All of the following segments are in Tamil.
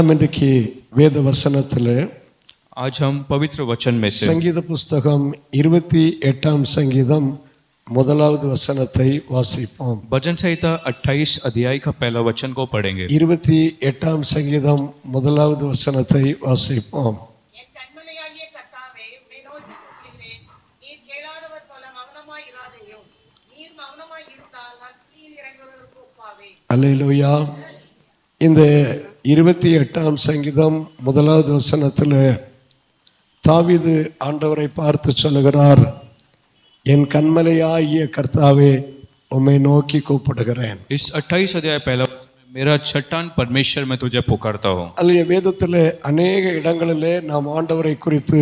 நாம் இன்றைக்கு வேத வசனத்திலே आज हम पवित्र वचन में से சங்கீத புஸ்தகம் 28ஆம் சங்கீதம் முதலாவது வசனத்தை வாசிப்போம். भजन संहिता 28 अध्याय का पहला वचन को पढ़ेंगे. 28ஆம் சங்கீதம் முதலாவது வசனத்தை வாசிப்போம். அல்லேலூயா. இந்த 28ஆம் சங்கீதம் முதலாவது வசனத்தில் தாவீது ஆண்டவரை பார்த்து சொல்லுகிறார், என் கன்மலையாகிய கர்த்தாவே உம்மை நோக்கி கூப்பிடுகிறேன். इस 28 अध्याय पहला मेरा चट्टान परमेश्वर मैं तुझे पुकारता हूँ. அல்லைய வேதத்தில் அநேக இடங்களிலே நாம் ஆண்டவரை குறித்து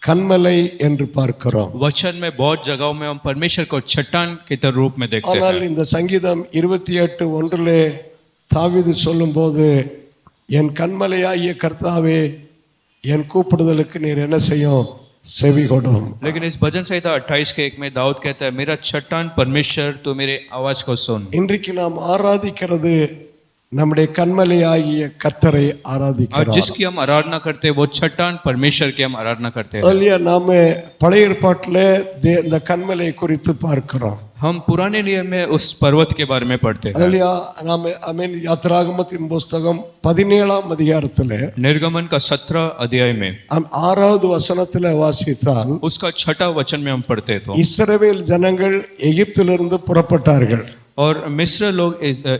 கன்மலை என்று பார்க்கிறோம். वचन में बहुत जगहों में हम परमेश्वर को चट्टान के रूप में देखते ஆனால் हैं. இந்த சங்கீதம் 28:1 தாவீது சொல்லும்போது, என் கன்மலையாகிய கர்த்தாவே என் கூப்பிடுதலுக்கு நீர் என்ன செய்யும், செவி கொடும். लेकिन इस भजन संहिता 28 के 1 में दाऊद कहता है, मेरा चट्टान परमेश्वर तू मेरे आवाज को सुन. இன்றைக்கு நாம் ஆராதிக்கிறது நம்முடைய கன்மலையாகிய கர்த்தரை और ஆராதிக்கிறோம். जिसकी हम आराधना करते हैं वो चट्टान परमेश्वर की हम आराधना करते हैं. அல்லையா, நாம பழைய ஏற்பாட்டிலே இந்த கன்மலை குறித்து பார்க்கிறோம். हम पुराने नियम में उस पर्वत के बारे में पढ़ते हैं. அல்லையா, நாம யாத்திராகமத்தின் புஸ்தகம் 17ஆம் அதிகாரத்திலே निर्गमन का 17 अध्याय में 6வது வசனத்திலே வாசித்தால், उसका 6 वचन में हम पढ़ते हैं तो இஸ்ரவேல் ஜனங்கள் எகிப்திலிருந்து புறப்பட்டார்கள். और मिस्र लोग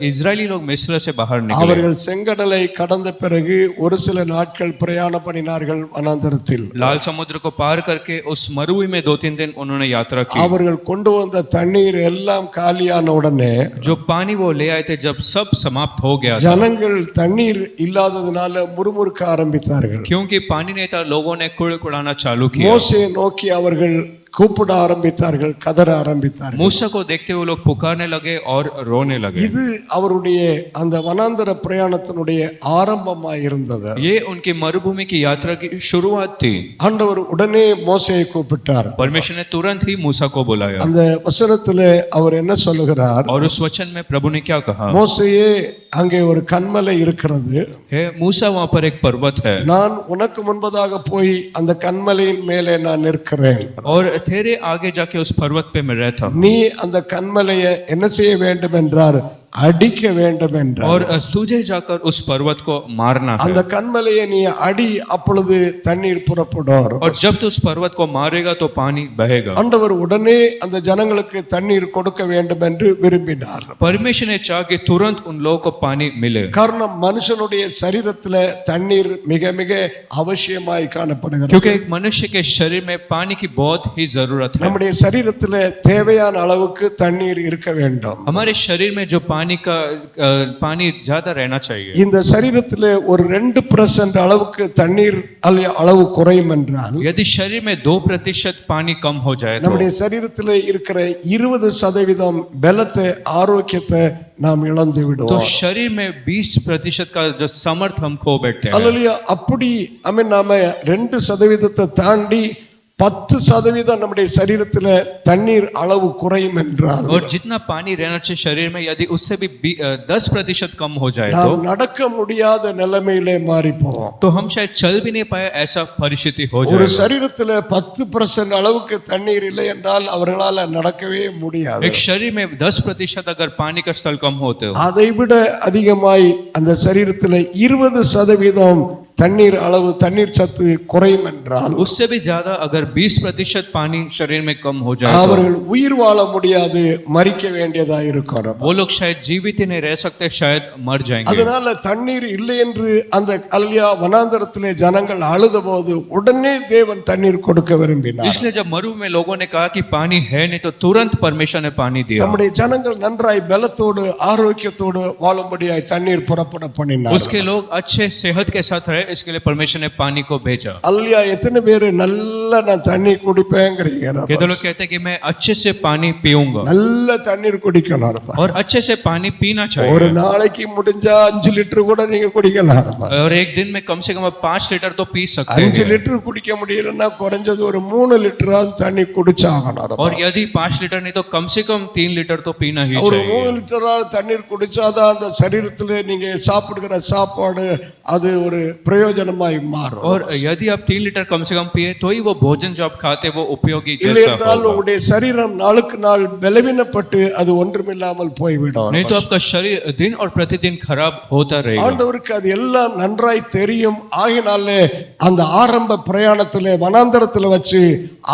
इजरायली लोग मिस्र से बाहर निकले. அவர்கள் செங்கடலை கடந்த பிறகு ஒரு சில நாட்கள் பிரயாணம் பண்ணினார்கள் வனாந்தரத்தில். लाल समुद्र को पार करके उस मरुभूमि में 2-3 दिन उन्होंने यात्रा की. அவர்கள் கொண்டு வந்த தண்ணீர் எல்லாம் காலியான உடனே जो पानी वो ले आए थे जब सब समाप्त हो गया था, ஜனங்கள் தண்ணீர் இல்லாததுனால முறுமுறுக்க ஆரம்பித்தார்கள். क्योंकि पानी नहीं था, लोगों ने कुड़कुड़ाना चालू किया. மோசேயை நோக்கி அவர்கள் கூப்பிட ஆரம்பித்தார்கள், கதற ஆரம்பித்தார்கள். मूसा को देखते हुए लोग पुकारने लगे और रोने लगे. இது அவருடைய அந்த வனாந்தர பிரயாணத்தினுடைய ஆரம்பமாய் இருந்தது. ये उनकी मरुभूमि की यात्रा की शुरुआत थी. ஆண்டவர் உடனே மோசேயை கூப்பிட்டார். परमेश्वर ने तुरंत ही मूसा को बुलाया. அந்த வசனத்திலே அவர் என்ன சொல்லுகிறார், और उस वचन में प्रभु ने क्या कहा, மோசேயே அங்கே ஒரு கன்மலை இருக்கிறது, हे मूसा वहां पर एक पर्वत है, நான் உனக்கு முன்பதாக போய் அந்த கன்மலையின் மேலே நான் நிற்கிறேன். और तेरे आगे जाके उस पर्वत पे मैं रहता हूं. நீ அந்த கன்மலையை என்ன செய்ய வேண்டும் என்றார், அடிக்க வேண்டும் என்றார். और तुझे जाकर उस पर्वत को मारना है. அந்த கன்மலையை நீ அடி, அப்பொழுது தண்ணீர் புறப்படும். और जब तू उस पर्वत को मारेगा तो पानी बहेगा. ஆண்டவர் உடனே அந்த ஜனங்களுக்கு தண்ணீர் கொடுக்க வேண்டும் என்று விரும்பினார். परमेश्वर ने चाहा कि तुरंत उन लोगों को पानी मिले. காரணம், மனுஷனுடைய சரீரத்தில் தண்ணீர் மிக மிக அவசியமாய் காணப்படுகிறது. क्योंकि एक मनुष्य के शरीर में पानी की बहुत ही जरूरत है. நம்முடைய சரீரத்தில் தேவையான அளவுக்கு தண்ணீர் இருக்க வேண்டும். हमारे शरीर में जो पानी ज्यादा रहना चाहिए. இந்த சரீரத்தில் ஒரு 2% அளவுக்கு தண்ணீர் அளவு குறையும் என்றால், यदि शरीर में 2% पानी कम हो जाए तो நம்முடைய சரீரத்தில் இருக்கிற 20% பலத்தை, ஆரோக்கியத்தை நாம் இழந்து तो விடுவோம். शरीर में 20% का जो समर्थ हम खो बैठते हैं. அல்லேலூயா. அப்படி நாம 2% தாண்டி 10% நம்முடைய சரீரத்தில் தண்ணீர் அளவு குறையும் என்றால், और जितना पानी रहना चाहिए शरीर में यदि उससे भी 10% कम हो जाए तो நாம் நடக்க முடியாத நிலைமையிலே மாறி போவோம். तो हम शायद चल भी नहीं पाए, ऐसा परिस्थिति हो ஒரு जाएगा. சரீரத்தில் 10% அளவுக்கு தண்ணீர் இல்லை என்றால் அவர்களால் நடக்கவே முடியாது. एक शरीर में 10% अगर पानी का स्तर कम होते हो, அதை விட அதிகமாய் அந்த சரீரத்தில் 20% தண்ணீர் அளவு, தண்ணீர் சத்து குறையும் என்றால், उससे भी ज्यादा अगर 20% पानी शरीर में कम हो जाए तो அவர்கள் உயிர் வாழ முடியாது, மரிக்க வேண்டியதா இருக்கும். वो लोग शायद जीवित ही नहीं रह सकते, शायद मर जाएंगे. அதனால தண்ணீர் இல்லை என்று அந்த அல்லியா வனாந்தரத்திலே ஜனங்கள் அழுதபோது உடனே தேவன் தண்ணீர் கொடுக்க விரும்பினார். इसलिए जब मरु में लोगों ने कहा कि पानी है नहीं तो तुरंत परमेश्वर ने पानी दिया. நம்முடைய ஜனங்கள் நன்றாய் பலத்தோடு ஆரோக்கியத்தோடு வாழும்படியாய் தண்ணீர் புறப்பட பண்ணினார். उसके लोग अच्छे सेहत के साथ रहे इसके लिए परमेश्वर ने पानी को भेजा। அல்லையா எத்தனை பேர் நல்லா நான் தண்ணி குடிப்பேங்கிறீங்க? कितने लोग कहते हैं कि मैं अच्छे से पानी पीऊंगा நல்ல தண்ணீர் குடிக்கணும் और अच्छे से पानी पीना ஒரு चाहिए நாளைக்கு முடிஞ்சா 5 லிட்டர் கூட நீங்க குடிக்கலாம் और एक दिन में कम से कम 5 लीटर तो पी सकते 5 हैं லிட்டர் குடிக்க முடியலன்னா குறைஞ்சது ஒரு 3 லிட்டராவது தண்ணி குடிச்சாகணும் और यदि 5 लीटर नहीं तो कम से कम 3 लीटर तो पीना ही ஒரு चाहिए 3 லிட்டராவது தண்ணீர் குடிச்சாதான் அந்த சரீரத்துல நீங்க சாப்பிடுகிற சாப்பாடு அது ஒரு பிரயோஜனமாய் மாறும் और यदि आप 3 लीटर कम से कम पिए तो ही वो भोजन जो आप खाते हैं वो उपयोगी இல்லை जैसा என்றால் होगा। உங்களுடைய சரீரம் நாளுக்கு நாள் பலவீனப்பட்டு அது ஒன்றுமில்லாமல் போய்விடும் नहीं तो आपका शरीर दिन और प्रतिदिन खराब होता रहेगा। ஆண்டவருக்கு அது எல்லாம் நன்றாய் தெரியும். ஆகினாலே அந்த ஆரம்ப பிரயாணத்திலே வனாந்தரத்தில் வச்சு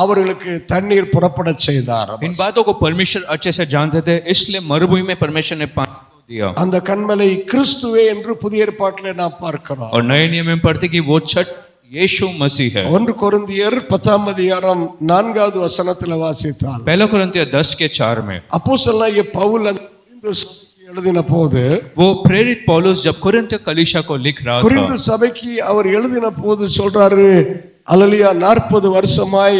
அவர்களுக்கு தண்ணீர் புறப்பட செய்தார். इन बातों को परमेश्वर अच्छे से जानते थे, इसलिए मरुभूमि में परमेश्वर ने पानी दिया। அந்த கன்மலை கிறிஸ்துவே என்று புதிய ஏற்பாட்டிலே நாம் பார்க்கிறோம். और नए नियम में पढ़ते कि वो छठ यीशु मसीह है। 1 கொரிந்தியர் 10 அதிகாரம் 4வது வசனத்தில் வாசித்தால் पहला कुरिन्थियर 10:4 में அப்போஸ்தலனாகிய பவுல் அந்த கொரிந்து சபைக்கு எழுதின போது वो प्रेरित पौलुस जब कुरिन्थ कलीसिया को लिख रहा கொரிந்து था சபைக்கு அவர் எழுதின போது சொல்றாரு, அல்லேலூயா, 40 வருஷமாய்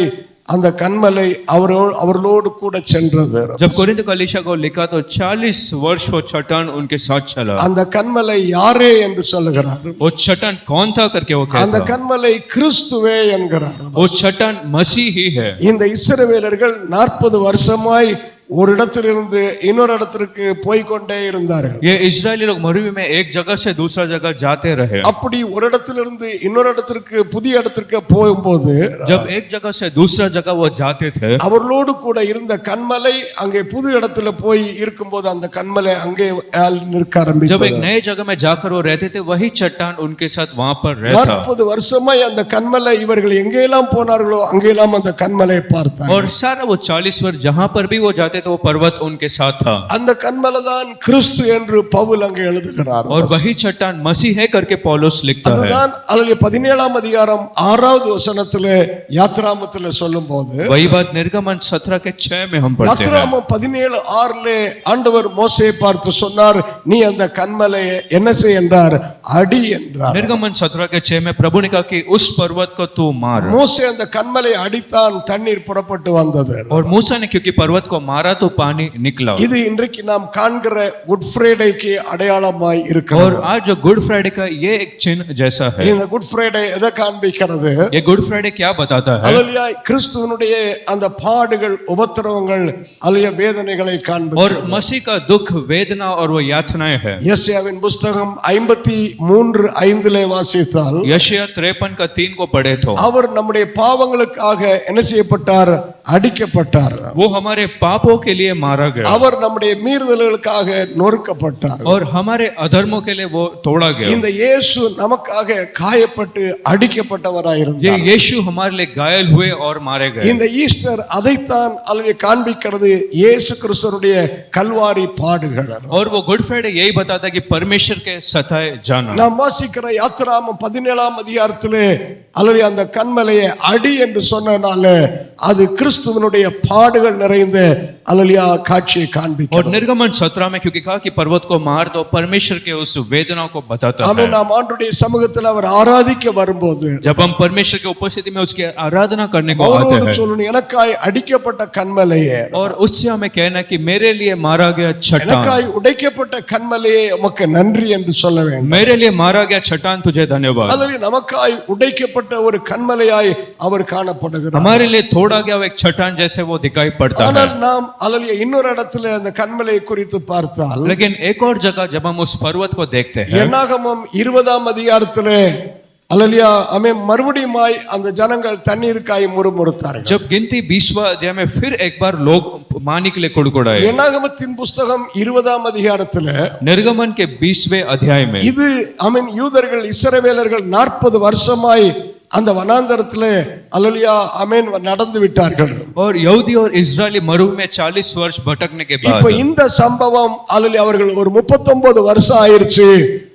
அந்த கன்மலை அவர்களோடு கூட சென்றது. जब कुरिन्थ कलीसिया को लिखा तो 40 वर्ष वो चट्टान उनके साथ चला। அந்த கன்மலை யாரே என்று சொல்லுகிறார்? वो चट्टान कौन था करके वो அந்த कहता, கன்மலை கிறிஸ்துவே என்கிறார். वो चट्टान मसीह ही है। இந்த இஸ்ரவேலர்கள் 40 வருஷமாய் ஒரு இடத்திலிருந்து இன்னொரு இடத்திற்கு போய்க்கொண்டே இருந்தார்கள். ये इजरायली लोग मरुभूमि में एक जगह से दूसरा जगह जाते रहे। அப்படி ஒரு இடத்திலிருந்து இன்னொரு இடத்திற்கு புதிய இடத்திற்கு போகும்போது जब एक जगह से दूसरा जगह वो जाते थे அவர்களோடு கூட இருந்த கன்மலை அங்கே புது இடத்துல போய் இருக்கும்போது அந்த கன்மலை அங்கே நிற்க जब ஆரம்பித்தது. एक नए जगह में जाकर वो रहते थे वही चट्टान उनके साथ वहां पर रहता। 40 வருஷமாய் அந்த கன்மலை இவர்கள் எங்கெல்லாம் போனார்களோ அங்கெல்லாம் அந்த கன்மலை பார்த்தார். और सारा वो 40 वर्ष जहां पर भी वो जाते तो वो पर्वत उनके साथ था। அந்த கன்மலை தான் கிறிஸ்து என்று பவுல் அங்கே எழுதுகிறார். और वही चट्टान मसीह है करके पौलुस लिखता है। அதுதான் அல்லேலூயா 17ஆம் அதிகாரம் 6வது வசனத்திலே யாத்ராமத்திலே சொல்லும்போது वही बात निर्गमन 17 के 6 में हम पढ़ते हैं। யாத்ராமம் 17:6 ஆண்டவர் மோசேயை பார்த்து சொன்னார், நீ அந்த கன்மலையை என்ன செய் என்றார்? அடி என்றார். निर्गमन 17 के 6 में प्रभु ने कहा कि उस पर्वत को तू मार। மோசே அந்த கன்மலை அடித்தான், தண்ணீர் புறப்பட்டு வந்தது. और मूसा ने क्योंकि पर्वत को मारा तो पानी निकला। இது இன்றைக்கு நாம் காண்கிற குட் ஃப்ரைடேக்கு அடையாளமாய் और இருக்கிறது. आज जो गुड फ्राइडे का ये एक चिन्ह जैसा है। இந்த குட் ஃப்ரைடே எதை காண்பிக்கிறது? ये गुड फ्राइडे क्या बताता है? அல்லேலூயா, கிறிஸ்துவனுடைய அந்த பாடுகள், உபத்திரவங்கள், அல்லேலூயா, வேதனைகளை और காண்பிக்கிறது. मसीह का दुख, वेदना और वो यातनाएं है। யெசாயாவின் புத்தகம் 53:5 வாசித்தால் यशायाह 53 का 3 को पढ़े तो அவர் நம்முடைய பாவங்களுக்காக என்ன செய்யப்பட்டார்? அடிக்கப்பட்டார். वो हमारे पापों के लिए मारा गया அவர் நம்முடைய மீறுதல்களுக்காக நொறுக்கப்பட்டார். और हमारे अधर्मों के लिए वो तोड़ा गया। இந்த இயேசு நமக்காக காயப்பட்டு அடிக்கப்பட்டவராய் ये இருந்தார். यीशु हमारे लिए घायल हुए और मारे गए। இந்த ஈஸ்டர் அதைத்தான் அல்லது காண்பிக்கிறது, இயேசு கிறிஸ்துவுடைய கல்வாரி பாடுகள். और वो गुड फ्राइडे यही बताता है कि परमेश्वर के सताए जाना। நாம் வாசிக்கிற யாத்திராமம் 17ஆம் அதிகாரத்திலே அல்லது அந்த கன்மலையை அடி என்று சொன்னனால அது கிறிஸ்துவனுடைய பாடுகள் நிறைந்த அல்லலியா காட்சியை और காண்பிக்கிறது. निर्गमन 17 में क्योंकि कहा कि पर्वत को मार दो, परमेश्वर के उस वेदनाओं को बताता ஆமென். है। நாம் ஆண்டவருடைய சமூகத்தில் அவர் ஆராதிக்க வரும்போது जब हम परमेश्वर की उपस्थिति में उसकी आराधना करने को आते அவரோடு हैं சொல்லணும், எனக்காய் அடிக்கப்பட்ட கன்மலையே, और उससे हमें कहना कि मेरे लिए मारा गया चट्टान, எனக்காய் உடைக்கப்பட்ட கன்மலையே உமக்கு நன்றி என்று சொல்ல வேண்டும். मेरे लिए मारा गया चट्टान तुझे धन्यवाद। அல்லது நமக்காய் உடைக்கப்பட்ட ஒரு கன்மலையாய் அவர் காணப்படுகிறார். हमारे लिए तोड़ा गया एक चट्टान जैसे वो दिखाई पड़ता है। ஆனால் நாம் அல்லது இன்னொரு இடத்துல அந்த கன்மலையை குறித்து பார்த்தால் लेकिन एक और जगह जब हम उस पर्वत को देखते हैं, என்னாகமம் 20ஆம் அதிகாரத்திலே அல்லேலூயா, ஆமென், மறுபடியுமாய் அந்த ஜனங்கள் தண்ணீருக்காய் முறுமுறுத்தார்கள். जब गिनती 20वां अध्याय में फिर एक बार लोग पानी के लिए कुड़कुड़ाए। என்னாகமத்தின் புத்தகம் 20ஆம் அதிகாரத்திலே निर्गमन के 20वें अध्याय में இது ஆமென், யூதர்கள் இஸ்ரவேலர்கள் 40 வருஷமாய் அந்த வனாந்தரத்திலே அல்லேலூயா, ஆமென், நடந்து விட்டார்கள். और यहूदी और इजरायली मरुभूमि में 40 वर्ष भटकने के இப்ப बाद இந்த சம்பவம் அல்லேலூயா, அவர்கள் ஒரு 39 வருஷம் ஆயிருச்சு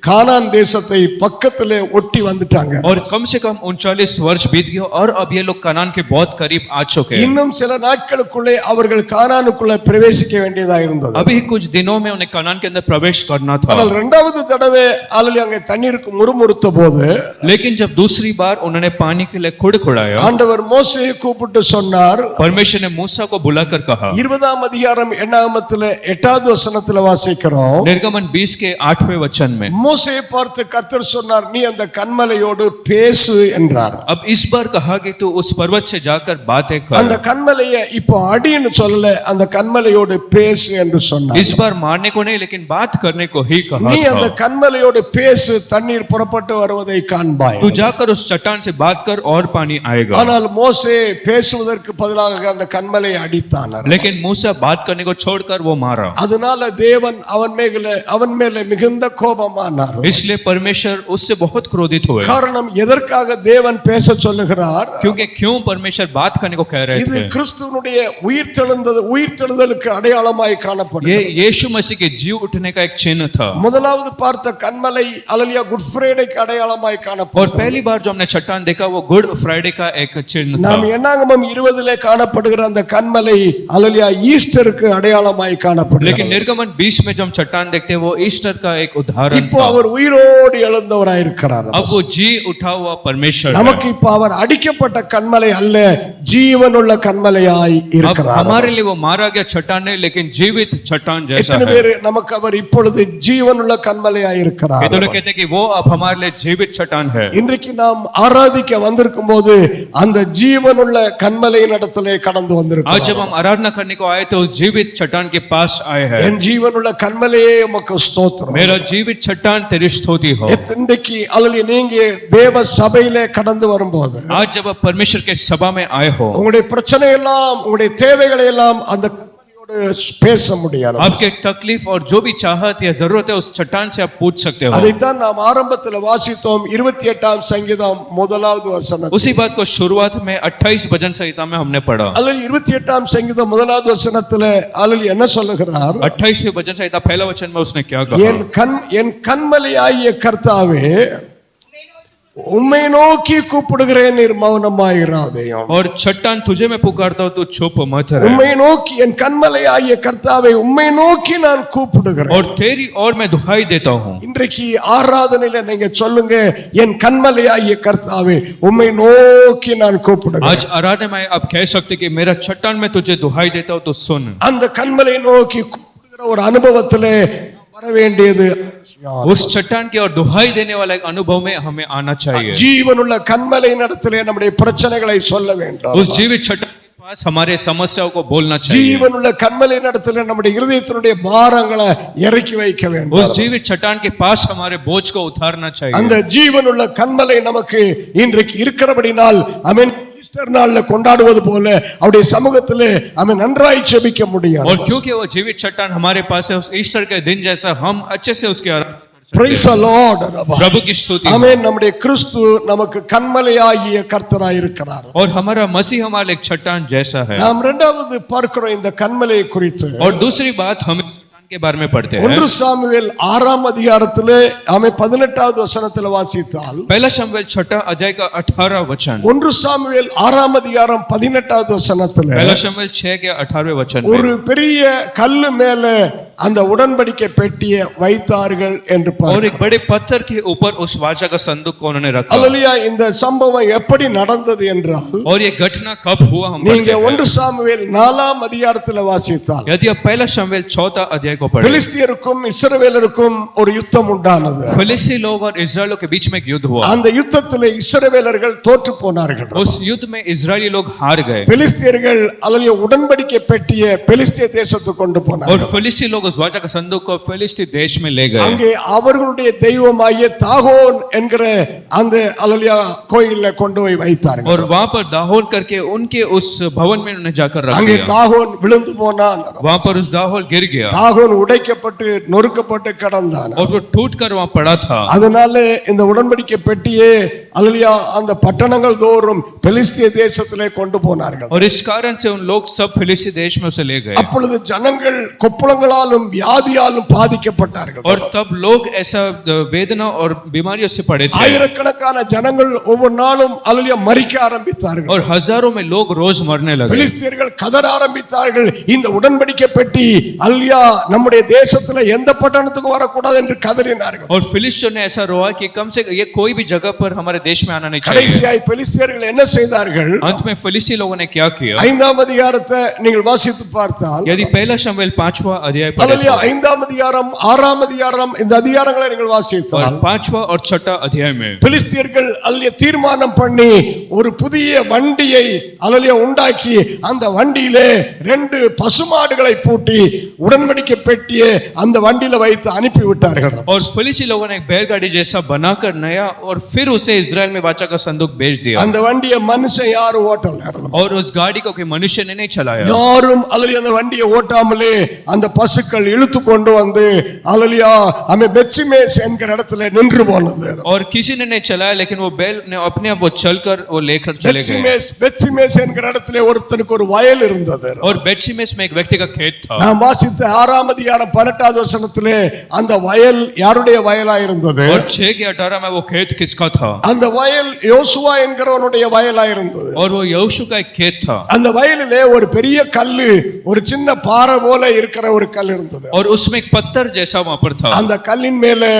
கானான் தேசத்தை பக்கத்திலே ஒட்டி வந்துட்டாங்க. और कम से कम 39 वर्ष बीत गए और अब ये लोग कनान के बहुत करीब आ चुके हैं. இன்னும் சில நாட்களுக்குள்ளே அவர்கள் கானானுக்குள்ள பிரவேசிக்க வேண்டியதா இருந்தது. अभी कुछ दिनों में उन्हें कनान के अंदर प्रवेश करना था. ஆனால் இரண்டாவது தடவை அல்லேலூயா அங்கே தண்ணீருக்கு முறுமுறுத்த போது, लेकिन जब दूसरी बार उन्होंने पानी के लिए खुड़खुड़ाया, ஆண்டவர் மோசேயை கூப்பிட்டு சொன்னார். परमेश्वर ने मूसा को बुलाकर कहा. 20ஆம் அதிகாரம் எண்ணாகமத்திலே 8வது வசனத்திலே வாசிக்கிறோம். निर्गमन 20 के 8वें वचन में மோசேயை பார்த்து கர்த்தர் சொன்னார், நீ அந்த கன்மலையோடு பேசு என்றார். अब इस बार कहा कि तू उस पर्वत से जाकर बातें அந்த कर. கன்மலையை இப்போ அடின்னு சொல்லல, அந்த கன்மலையோடு பேசு என்று சொன்னார். इस बार मारने को नहीं लेकिन बात करने को ही कहा நீ அந்த था. கன்மலையோடு பேசு, தண்ணீர் புறப்பட்டு வருவதை காண்பாய். तू जाकर उस चट्टान से बात कर और पानी आएगा. ஆனால் மோசே பேசுவதற்கு பதிலாக அந்த கன்மலையை அடித்தானார். लेकिन मूसा बात करने को छोड़कर वो मारा. அதனால தேவன் அவன் மேலே மிகுந்த கோபமானார். इसलिए परमेश्वर उससे बहुत क्रोधित हुए. காரணம் எதற்காக தேவன் பேச சொல்லுகிறார்? क्योंकि क्यों परमेश्वर बात करने को कह रहे இது थे? கிறிஸ்துவனுடைய உயிர்த்தெழுதலுக்கு அடையாளமாய் காணப்படுகிறது. ये यीशु मसीह के जीव उठने का एक चिन्ह था. முதலாவது பார்த்த கன்மலை அல்லேலூயா குட் ஃப்ரைடேக்கு அடையாளமாய் और காணப்படுகிறது. पहली बार जो हमने चट्टान देखा वो गुड फ्राइडे का एक चिन्ह था. நாம் என்னாகமம் 20லே காணப்படுகிற அந்த கன்மலை அல்லேலூயா ஈஸ்டருக்கு அடையாளமாய் लेकिन காணப்படுகிறது. निर्गमन 20 में जब हम चट्टान देखते हैं वो ईस्टर का एक उदाहरण இப்போ था. அவர் உயிரோடு எழுந்தவராய் இருக்கிறார். अब वो जी उठा हुआ परमेश्वर है. நமக்கு இப்போ அவர் அடிக்கப்பட்ட கன்மலை அல்ல, ஜீவனுள்ள கன்மலையாய் अब இருக்கிறார். हमारे लिए वो मारा गया चट्टान नहीं लेकिन जीवित चट्टान जैसा எத்தனை है. பேர் நமக்கு அவர் இப்பொழுது ஜீவனுள்ள கன்மலையாய் இருக்கிறார்? ये तो लोग कहते हैं कि वो अब हमारे लिए जीवित चट्टान है. இன்றைக்கு நாம் ஆராதிக்க வந்திருக்கும் போது அந்த ஜீவனுள்ள கன்மலையின் இடத்திலே கடந்து आज வந்திருக்கிறோம். जब हम आराधना करने को आए तो उस जीवित चट्टान के पास आए हैं. என் ஜீவனுள்ள கன்மலையே உமக்கு ஸ்தோத்திரம். मेरा जीवित चट्टान तेरी स्तुति हो. இன்றைக்கு அல்லேலூயா நீங்க தேவ சபையிலே கடந்து வரும்போது आज जब आप परमेश्वर के सभा में आए हो, உங்களுடைய பிரச்சனை எல்லாம், உங்களுடைய தேவைகளை எல்லாம் அந்த கன்மலையோடு பேச முடியாது. आपके तकलीफ और जो भी चाहत या जरूरत है उस चट्टान से आप पूछ सकते हो. அதைத்தான் நாம் ஆரம்பத்தில் வாசித்தோம். 28ஆம் சங்கீதம் 1வது வசனம். उसी बात को शुरुआत में 28 भजन संहिता में हमने पढ़ा. அல்லது 28ஆம் சங்கீதம் 1வது வசனத்துல அல்லது என்ன சொல்லுகிறார்? 28वें भजन संहिता पहला वचन में उसने क्या कहा? என் கன்மலையாகிய கர்த்தாவே, உம்மை நோக்கி கூப்பிடுகிறேன், நீர் மௌனமாயிராதேயும். और चट्टान तुझे मैं पुकारता हूं तू चुप मत रह. உம்மை நோக்கி, என் கன்மலையாகிய கர்த்தாவே, உம்மை நோக்கி நான் கூப்பிடுகிறேன். और तेरी और मैं दुहाई देता हूं. இன்றைக்கு ஆராதனையில நீங்க சொல்லுங்க, என் கன்மலையாகிய கர்த்தாவே, உம்மை நோக்கி நான் கூப்பிடுகிறேன். आज आराधना में आप कह सकते कि मेरा चट्टान में तुझे दुहाई देता हूं तो सुन. அந்த கன்மலை நோக்கி கூப்பிடுகிற ஒரு அனுபவத்திலே வர வேண்டியது उस चट्टान की और दुहाई देने वाला एक अनुभव में हमें आना चाहिए. ஜீவனுள்ள கன்மலையின் இடத்திலே நம்முடைய பிரச்சனைகளை சொல்ல வேண்டும். उस जीवित चट्टान के पास हमारे समस्याओं को बोलना चाहिए. ஜீவனுள்ள கன்மலையின் இடத்திலே நம்முடைய இருதயத்தினுடைய பாரங்களை இறக்கி வைக்க வேண்டும். उस जीवित चट्टान के पास हमारे बोझ को उतारना चाहिए. அந்த ஜீவனுள்ள கன்மலை நமக்கு இன்றைக்கு இருக்கிறபடினால் ஆமென், ஈஸ்டர் நாள்ல கொண்டாடுவது போல அவருடைய சமூகத்திலே ஆமென் நன்றாய் ஜெபிக்க முடியும். और क्योंकि वो जीवित चट्टान हमारे पास है, उस ईस्टर के दिन जैसा हम अच्छे से उसकी आराधना कर सकते Praise the Lord. हैं. प्रभु की स्तुति हो. ஆமென். நம்முடைய கிறிஸ்து நமக்கு கன்மலையாகிய கர்த்தராய் இருக்கிறார். और हमारा मसीह हमारे एक चट्टान जैसा है. நாம் இரண்டாவது பார்க்கிறோம் இந்த கன்மலையை குறித்து. और दूसरी बात हम चट्टान के बारे में पढ़ते हैं. 1 சாமுவேல் 6ஆம் அதிகாரத்திலே ஆமென் 18வது வசனத்திலே வாசித்தால், पहला शमूएल 6 अध्याय का 18 वचन. 1 சாமுவேல் 6ஆம் அதிகாரம் 18வது வசனத்திலே पहला शमूएल 6 के 18वें वचन ஒரு में பெரிய கல்லு மேல அந்த உடன்படிக்கை பெட்டியை வைத்தார்கள் என்று और பார்க்கிறோம். एक बड़े पत्थर के ऊपर उस वाचा का संदूक को उन्होंने रखा. அல்லேலூயா. இந்த சம்பவம் எப்படி நடந்தது என்றால், और ये घटना कब हुआ हम நீங்க पढ़ते हैं. 1 சாமுவேல் 4ஆம் அதிகாரத்திலே வாசித்தால், यदि आप पहला शमूएल 4 अध्याय को पढ़ें, பெலிஸ்தியருக்கும் இஸ்ரவேலருக்கும் ஒரு யுத்தம் உண்டானது. फिलिस्ती लोग और इस्राएलियों के बीच में एक युद्ध हुआ. அந்த யுத்தத்திலே இஸ்ரவேலர்கள் தோற்று போனார்கள். उस युद्ध में इस्राएली लोग हार गए பெலிஸ்தியர்கள் அல்லேலூயா உடன்படிக்கை பெட்டியை பெலிஸ்திய தேசத்துக்கு கொண்டு और போனார்கள். फिलिस्ती लोग उस वाचा का संदूक को फिलिस्ती देश में ले गए. அங்கே அவர்களுடைய தெய்வமாகிய தாகோன் என்கிற அந்த அல்லேலூயா கோயில்ல கொண்டு போய் வைத்தார்கள். और वहां पर दाहोल करके उनके उस भवन में उन्हें जाकर रख அங்கே दिया. தாகோன் விழுந்து போனான். वहां पर उस दाहोल गिर गया தாகோன் உடைக்கப்பட்டு நொறுக்கப்பட்டு கிடந்தான். और वो टूट कर वहां पड़ा था. அதனால இந்த உடன்படிக்கை பெட்டியே அல்லேலூயா அந்த பட்டணங்கள் தோறும் பெலிஸ்திய தேசத்திலே கொண்டு போனார்கள். और इस कारण से उन लोग सब फिलिस्ती देश में उसे ले गए அப்பொழுது ஜனங்கள் கொப்பளங்களாலும் வியாதியாலும் பாதிக்கப்பட்டார்கள். और तब लोग ऐसा वेदना और बीमारियों से पड़े थे ஆயிரக்கணக்கான ஜனங்கள் ஒவ்வொரு நாளும் அல்லேலூயா மரிக்க ஆரம்பித்தார்கள். और हजारों में लोग रोज मरने लगे பெலிஸ்தியர்கள் கதற ஆரம்பித்தார்கள், இந்த உடன்படிக்கை பெட்டி அல்லேலூயா நம்முடைய தேசத்துல எந்த பட்டணத்துக்கு வரக்கூடாது என்று கதறினார்கள். और फिलिस्तियों ने ऐसा रोआ कि कम से ये कोई भी जगह पर हमारे देश में आना नहीं चाहिए. கடைசியாய் பெலிஸ்தியர்கள் என்ன செய்தார்கள்? अंत में फिलिस्ती लोगों ने क्या किया? 5ஆம் அதிகாரத்தை நீங்கள் வாசித்து பார்த்தால் यदि पहला शमूएल 5वां अध्याय पढ़े அல்லேலூயா 5ஆம் அதிகாரம் 6ஆம் அதிகாரம் இந்த அதிகாரங்களை நீங்கள் और வாசித்தால் 5वां और 6वां अध्याय में பெலிஸ்தியர்கள் அல்லேலூயா தீர்மானம் பண்ணி ஒரு புதிய வண்டியை அல்லேலூயா உண்டாக்கி அந்த வண்டியிலே 2 பசுமாடுகளை பூட்டி உடன்படிக்கை பெட்டியை அந்த வண்டியில வைத்து அனுப்பி விட்டார்கள். और फिलिस्ती लोगों ने एक बैलगाड़ी जैसा बनाकर नया और फिर उसे इजराइल में वाचा का संदूक भेज दिया அந்த வண்டியை மனுஷன் யாரும் ஓட்டல. और उस गाड़ी को कोई मनुष्य ने नहीं चलाया யாரும் அல்லேலூயா அந்த வண்டியை ஓட்டாமலே அந்த பசுக்கள் இழுத்து கொண்டு வந்து அல்லேலூயா அமே பெத்சிமேஸ் என்கிற இடத்துல நின்று போனது. और किसी ने नहीं चलाया लेकिन वो बैल ने अपने आप वो चलकर वो लेकर चले गए பெத்சிமேஸ் என்கிற இடத்துல ஒருத்தனுக்கு ஒரு வயல் இருந்தது. और बेतशिमेस में एक व्यक्ति का खेत था. நாம் வாசித்த 6ஆம் அதிகாரம் 18வது வசனத்திலே அந்த வயல் யாருடைய வயலா இருந்தது? और 6 के 18 में वो खेत किसका था? அந்த வயல் யோசுவா என்கிறவனுடைய வயலா இருந்தது. और वो यहोशू का एक खेत था. அந்த வயலிலே ஒரு பெரிய கல்லு, ஒரு சின்ன பாறை போல இருக்கிற ஒரு கல் இருந்தது. और उसमें एक पत्थर जैसा वहां पर था. அந்த கல்லின் மேலே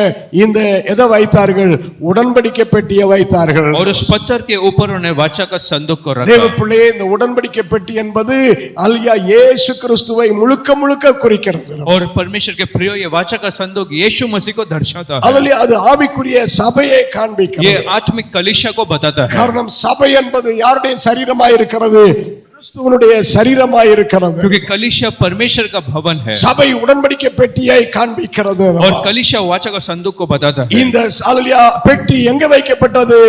இந்த எதை வைத்தார்கள்? உடன்படிக்கை பெட்டியை வைத்தார்கள். और उस पत्थर के ऊपर उन्होंने वाचा का संदूक को रखा. தேவ பிள்ளையே, இந்த உடன்படிக்கை பெட்டி என்பது அல்லேலூயா இயேசு கிறிஸ்துவை முழுக்க முழுக்க குறிக்கிறது. और परमेश्वर के प्रिय ये वाचा का संदूक यीशु मसीह को दर्शाता है. அல்லேலூயா அது ஆவிக்குரிய சபையை காண்பிக்கிறது. ये आत्मिक कलीसिया को बताता है. காரணம் சபை என்பது யாருடைய சரீரமாய் இருக்கிறது? கிறிஸ்துவனுடைய சரீரமாய் இருக்கிறது. क्योंकि कलीसिया परमेश्वर का भवन है சபை உடன்படிக்கை பெட்டியை காண்பிக்கிறது. और कलीसिया वाचा का संदूक को बताता है. இந்த அல்லேலூயா பெட்டி எங்க வைக்கப்பட்டது?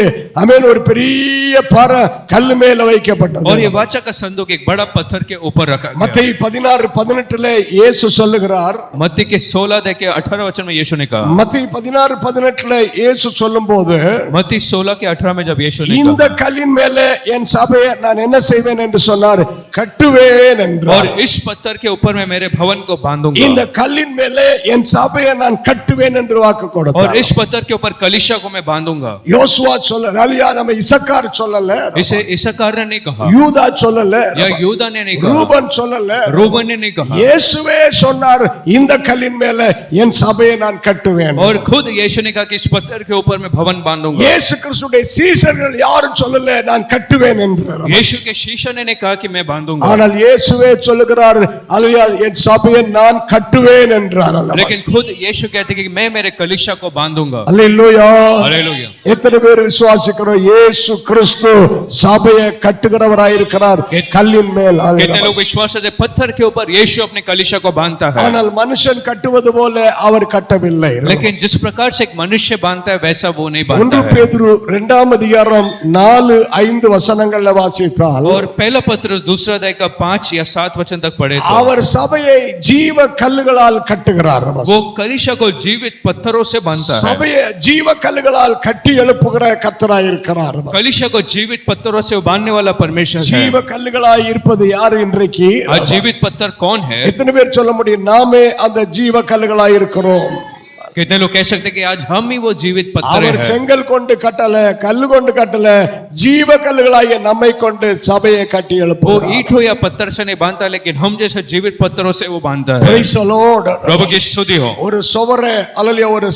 ஆமென். ஒரு பெரிய பாறை கல்லு மேல வைக்கப்பட்டது. और ये वाचा का संदूक एक बड़ा पत्थर के ऊपर रखा गया. மத்தேயு 16:18 இயேசு சொல்லுகிறார். मत्ती के 16 देखिए 18 वचन में यीशु ने कहा. மத்தேயு 16:18 இயேசு சொல்லும்போது मत्ती 16 के 18 में जब यीशु ने இந்த कहा கல்லின் மேலே என் சபையை நான் என்ன செய்வேன் என்று சொன்னார், கட்டுவேன் என்றார். और इस पत्थर के ऊपर मैं मेरे भवन को बांधूंगा. இந்த கல்லின் மேலே என் சபையை நான் கட்டுவேன் என்று வாக்கு और கொடுத்தார். इस पत्थर के ऊपर कलीसिया को मैं बांधूंगा. யோசுவா சொல்லல, அல்லேலூயா நம்ம இசக்கார் சொல்லல, इसे इसाकार ने नहीं कहा யூதா சொல்லல, या यूदा ने नहीं कहा, ரூபன் சொல்லல, रूबन ने नहीं कहा. இயேசுவே சொன்னார், இந்த கல்லின் மேலே என் சபையை நான் கட்டுவேன். और खुद यीशु ने कहा कि इस पत्थर के ऊपर मैं भवन बांधूंगा. இயேசு கிறிஸ்துடைய சீஷர்கள் யாரும் சொல்லல நான் கட்டுவேன் என்றார். यीशु के शिष्य ने नहीं कहा कि मैं बांधूंगा. ஆனால் இயேசுவே சொல்லுகிறார், அல்லேலூயா என் சபையை நான் கட்டுவேன் என்றார். लेकिन खुद यीशु कहते हैं कि मैं मेरे कलीसिया को बांधूंगा. அல்லேலூயா. हालेलुया. எத்தனை பேர் விசுவாசிக்கிறோம்? இயேசு கிறிஸ்து சபையை கட்டுகிறவராய் இருக்கிறார் கல்லின் மேல். कितने लोग विश्वास करते हैं पत्थर के ऊपर यीशु अपने कलीसिया को बांधता है. ஆனால் மனுஷன் கட்டுவது போல அவர் கட்டவில்லை. लेकिन जिस प्रकार से एक मनुष्य बांधता है वैसा वो नहीं बांधता 1 है. பேதுரு 2ஆம் அதிகாரம் 4-5 வசனங்கள்ல வாசித்தால் और पहला पत्र दूसरा अध्याय का 5 या 7 वचन तक पढ़े तो அவர் சபையை ஜீவ கல்லுகளால் கட்டுகிறார். वो कलीसिया को जीवित पत्थरों से बांधता है. சபையை ஜீவ கல்லுகளால் கட்டி எழுப்புகிற கர்த்தராய் இருக்கிறார். कलीसिया को जीवित पत्थरों से बांधने वाला परमेश्वर है. ஜீவ கல்லுகளாய் இருப்பது யார் இன்றைக்கு? और जीवित पत्थर कौन है? எத்தனை பேர் சொல்ல முடியும் நாமே அந்த ஜீவ கல்லுகளாய் இருக்கிறோம்? कितने लोग कह सकते हैं कि आज हम ही वो जीवित पत्थर அவர் हैं. செங்கல் கொண்டு கட்டல, கல்லு கொண்டு கட்டல, ஜீவ கல்லுகளாகிய நம்மை கொண்டு சபையை கட்டி वो எழுப்புகிறார். ईंट हो या पत्थर से नहीं बांधता लेकिन हम जैसे जीवित पत्थरों से वो बांधता है. Praise the Lord. प्रभु की स्तुति हो. ஒரு சுவரை அல்லேலூயா ஒரு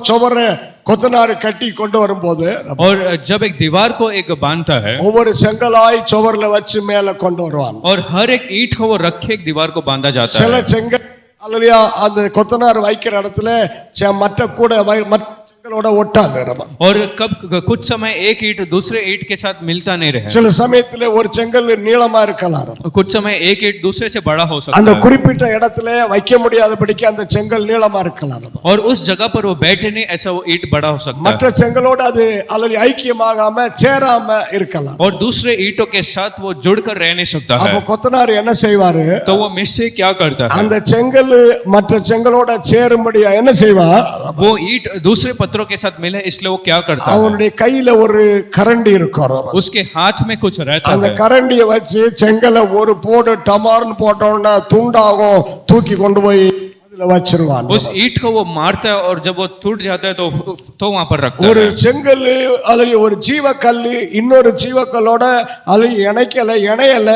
சுவரை கொத்தனார் கட்டி கொண்டு வரும்போது और जब एक दीवार को एक बांधता है ஒவ்வொரு செங்கலாய் சுவர்ல வச்சு மேல கொண்டு வருவான். और हर एक ईंट को वो रखे एक दीवार को बांधा जाता சில है. செங்கல் அல்லேலூயா அந்த கொத்தனார் வைக்கிற இடத்துல மற்ற கூட மற்ற செங்கலோட ஒட்டாது. और कब कुछ समय एक ईंट दूसरे ईंट के साथ मिलता नहीं रहे. சில சமயத்துல ஒரு செங்கல் நீளமா இருக்கலாம், कुछ समय एक ईंट दूसरे से बड़ा हो सकता அந்த है. குறிப்பிட்ட இடத்துல வைக்க முடியாதபடிக்கு அந்த செங்கல் நீளமா இருக்கலாம். और उस जगह पर वो बैठे नहीं ऐसा वो ईंट बड़ा हो सकता மற்ற है. செங்கலோட அது அல்லது ஐக்கியமாகாம சேராம இருக்கலாம். और दूसरे ईंटों के साथ वो जुड़कर रह नहीं सकता அப்ப है. கொத்தனார் என்ன செய்வாரு? तो वो मिस्त्री क्या करता है? அந்த செங்கல் மற்ற செங்கலோட சேரும்படியா என்ன செய்வான்? वो ईंट दूसरे पत्थरों के साथ मिले, इसलिए वो क्या करता है, அவனுடைய கையில ஒரு கரண்டி இருக்கும். उसके हाथ में कुछ रहता அந்த है, கரண்டியை வச்சு செங்கலை ஒரு போடு டமார்னு போட்டோம்னா துண்டாகும், தூக்கி கொண்டு போய் அதுல வச்சிருவான். उस ईंट को वो मारता है और जब वो टूट जाता है तो वहां पर रखता ஒரு है. செங்கல் அல்லது ஒரு ஜீவக்கல்லு இன்னொரு ஜீவக்கல்லோட அது இணையல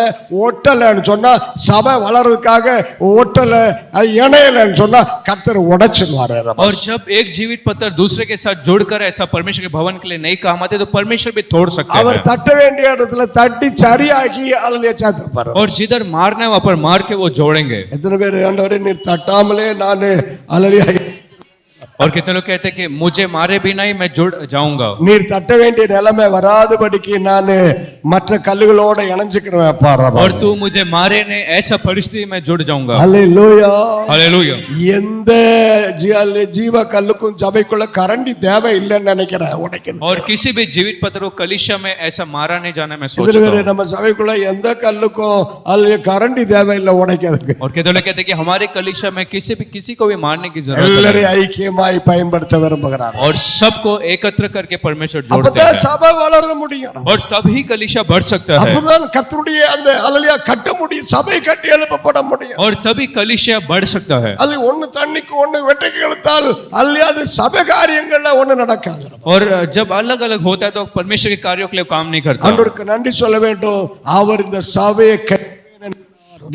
ஒட்டலைன்னு சொன்னா சபை வளர்றதுக்காக ஒட்டல, அது இணையலன்னு சொன்னா கர்த்தர் உடைச்சிடுவாரு. और जब एक जीवित पत्थर दूसरे के साथ जोड़कर ऐसा परमेश्वर के भवन के लिए नहीं काम आते, तो परमेश्वर भी तोड़ सकते அவர் हैं. தட்ட வேண்டிய இடத்துல தட்டி சரியாகி அதுல சேர்த்துப்பாரு. और जिधर मारना है वहां पर मार के वो जोड़ेंगे. எத்தனை பேர் ஆண்டவரே நீர் தட்டாமலே நானு அல்லேலூயா, और कितने लोग कहते हैं कि मुझे मारे बिना ही मैं जुड़ जाऊंगा, நீர் தட்ட வேண்டிய நிலைமை வராதபடிக்கு நானு மற்ற கல்லுகளோட இணைஞ்சுக்கிறேன் பாரு. और तू मुझे मारे ने ऐसा परिस्थिति में जुड़ जाऊंगा. அல்லேலூயா. हालेलुया. எந்த ஜீவ கல்லுக்கும் சபைக்குள்ள கரண்டி தேவை இல்லைன்னு நினைக்கிறேன், உடைக்கிறது. और किसी भी जीवित पत्थर को कलिशा में ऐसा मारा नहीं जाना मैं இதுல सोचता வேற हूं. நம்ம சபைக்குள்ள எந்த கல்லுக்கும் அல்ல கரண்டி தேவை இல்லை உடைக்கிறதுக்கு. और कितने लोग कहते हैं कि हमारे कलिशा में किसी को भी मारने की जरूरत எல்லாரையும் नहीं, ஐக்கியமாய் பயன்படுத்த விரும்புகிறார். और सबको एकत्र करके परमेश्वर जोड़ते அப்பதான் हैं, சபை வளர முடியும். और तभी कलिशा बढ़ सकता है, அப்பதான் கர்த்தருடைய அந்த அல்லேலூயா கட்ட முடியும், சபை கட்டி எழுப்பப்பட முடியும். और तभी कलिशा बढ़ सकता है. அது ஒண்ணு தண்ணிக்கு ஒண்ணு வெட்டைக்கு இழுத்தால் அல்ல அது சபை காரியங்கள்ல ஒண்ணு நடக்காது. और जब अलग अलग होता है तो परमेश्वर के कार्यों के लिए काम नहीं करता. ஆண்டவருக்கு நன்றி சொல்ல வேண்டும், அவர் இந்த சபையை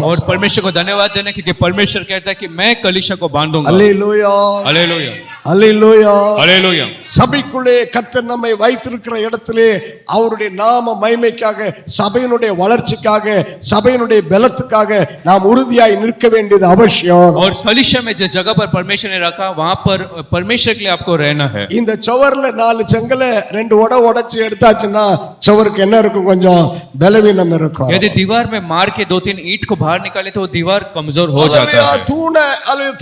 और परमेश्वर को धन्यवाद देना क्योंकि परमेश्वर कहता है कि मैं कलिशा को बांधूंगा. அல்லேலூயா, हालेलुया. அல்லேலூயா. हालेलुया. சபைக்குள்ளே கர்த்தர் நம்மை வைத்திருக்கிற இடத்திலே அவருடைய நாம மகிமைக்காக, சபையினுடைய வளர்ச்சிக்காக, சபையினுடைய பலத்துக்காக நாம் உறுதியாய் நிற்க வேண்டியது அவசியம். और कलिशा में जिस जगह पर परमेश्वर ने रखा वहां पर परमेश्वर के लिए आपको रहना है. இந்த சுவர்ல 4 செங்கலை 2 உடைச்சு எடுத்தாச்சுன்னா சுவருக்கு என்ன இருக்கும்? கொஞ்சம் பலவீனம் இருக்கும். यदि दीवार में मार के 2-3 ईंट को बाहर निकाले तो दीवार कमजोर हो जाता है. தூணை அல்லது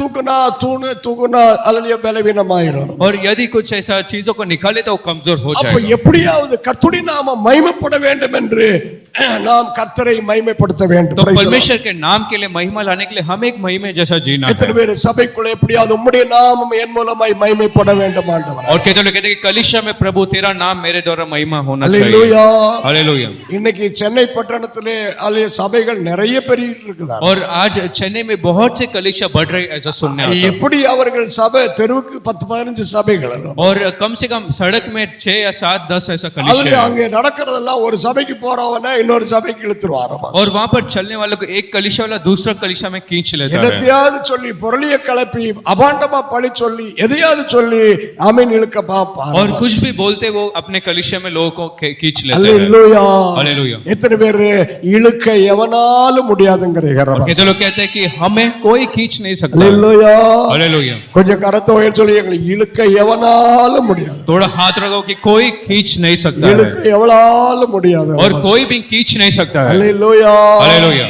தூக்குனா அல்லது பலவீனமாயிரும். और यदि कुछ ऐसा चीजों को निकाले तो वो कमजोर हो அப்ப जाएगा. எப்படியாவது கர்த்தருடைய நாம மகிமைப்பட வேண்டும் என்று நாம் கர்த்தரை மகிமைப்படுத்த வேண்டும். तो परमेश्वर के नाम के लिए महिमा लाने के लिए हम एक महिमा जैसा जीना है. எத்தனை பேர் சபைக்குள்ள எப்படியாவது உம்முடைய நாமம் என் மூலமாய் மகிமைப்பட வேண்டும் ஆண்டவரே. और कहते लोग कहते हैं कि कलिशा में प्रभु तेरा नाम मेरे द्वारा महिमा होना அல்லேலூயா. चाहिए. हालेलुया. இன்னைக்கு சென்னை பட்டணத்திலே அல்ல சபைகள் நிறைய பெருகிட்டு இருக்குதா. और आज चेन्नई में बहुत से कलिशा बढ़ रही ऐसा सुनने आता है. எப்படி அவர்கள் சபை தெருவுக்கு 10-15 சபைகள் இருக்கும். और कम से कम सड़क में 6 या 7 10 ऐसा कलिशा அதுல है. அங்க நடக்கிறதெல்லாம் ஒரு சபைக்கு போறவன இன்னொரு சபைக்கு இழுத்துருவாரு. और वहां पर चलने वालों को एक कलिशा वाला दूसरा कलिशा में खींच लेता है. என்னத்தையாவது சொல்லி பொருளிய கலப்பி அபாண்டமா பழி சொல்லி எதையாவது சொல்லி ஆமென் இழுக்க பாப்பார். और कुछ भी बोलते वो अपने कलिशा में लोगों को खींच लेते हैं. அல்லேலூயா. हालेलुया. எத்தனை பேர் இழுக்க எவனாலும் முடியாதுங்கறீங்க. और कितने लोग कहते हैं कि हमें कोई खींच नहीं सकता. அல்லேலூயா. हालेलुया. கொஞ்சம் கரத்தை உயர்த்தி சொல்லி எங்களை இழுக்க எவனாலும் முடியாது. थोड़ा हाथ रखो कि कोई खींच नहीं सकता இழுக்க है. எவனாலும் முடியாது. और कोई भी खींच नहीं सकता है. அல்லேலூயா. हालेलुया.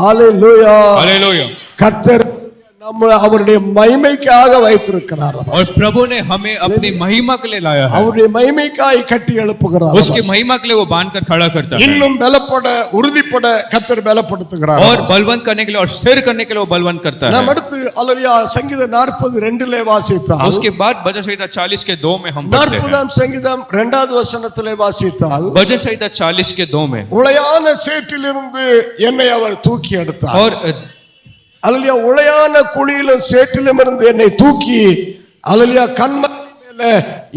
அல்லேலூயா. हालेलुया. கர்த்தர் நம்ம அவருடைய மகிமைக்காக வைத்திருக்கிறார். और प्रभु ने हमें अपनी महिमा के लिए लाया है. அவருடைய மகிமைக்காய் கட்டி எழுப்புகிறார். उसकी महिमा के लिए वो बांध कर खड़ा करता है. இன்னும் பலப்பட உறுதிப்பட கர்த்தர் பலப்படுத்துகிறார். और बलवंत करने के लिए और स्थिर करने के लिए वो बलवंत करता है. நாம் அடுத்து அல்லேலூயா சங்கீதம் 40:2 வாசித்தால், उसके बाद भजन संहिता 40 के 2 में हम पढ़ते हैं. 40ஆம் சங்கீதம் 2வது வசனத்திலே வாசித்தால், भजन संहिता 40 के 2 में உளையான சேற்றிலிருந்து என்னை அவர் தூக்கி எடுத்தார். और அல்லேலூயா. உளையான குழியிலும் சேற்றிலும் இருந்து என்னை தூக்கி அல்லேலூயா கன்மலை மேலே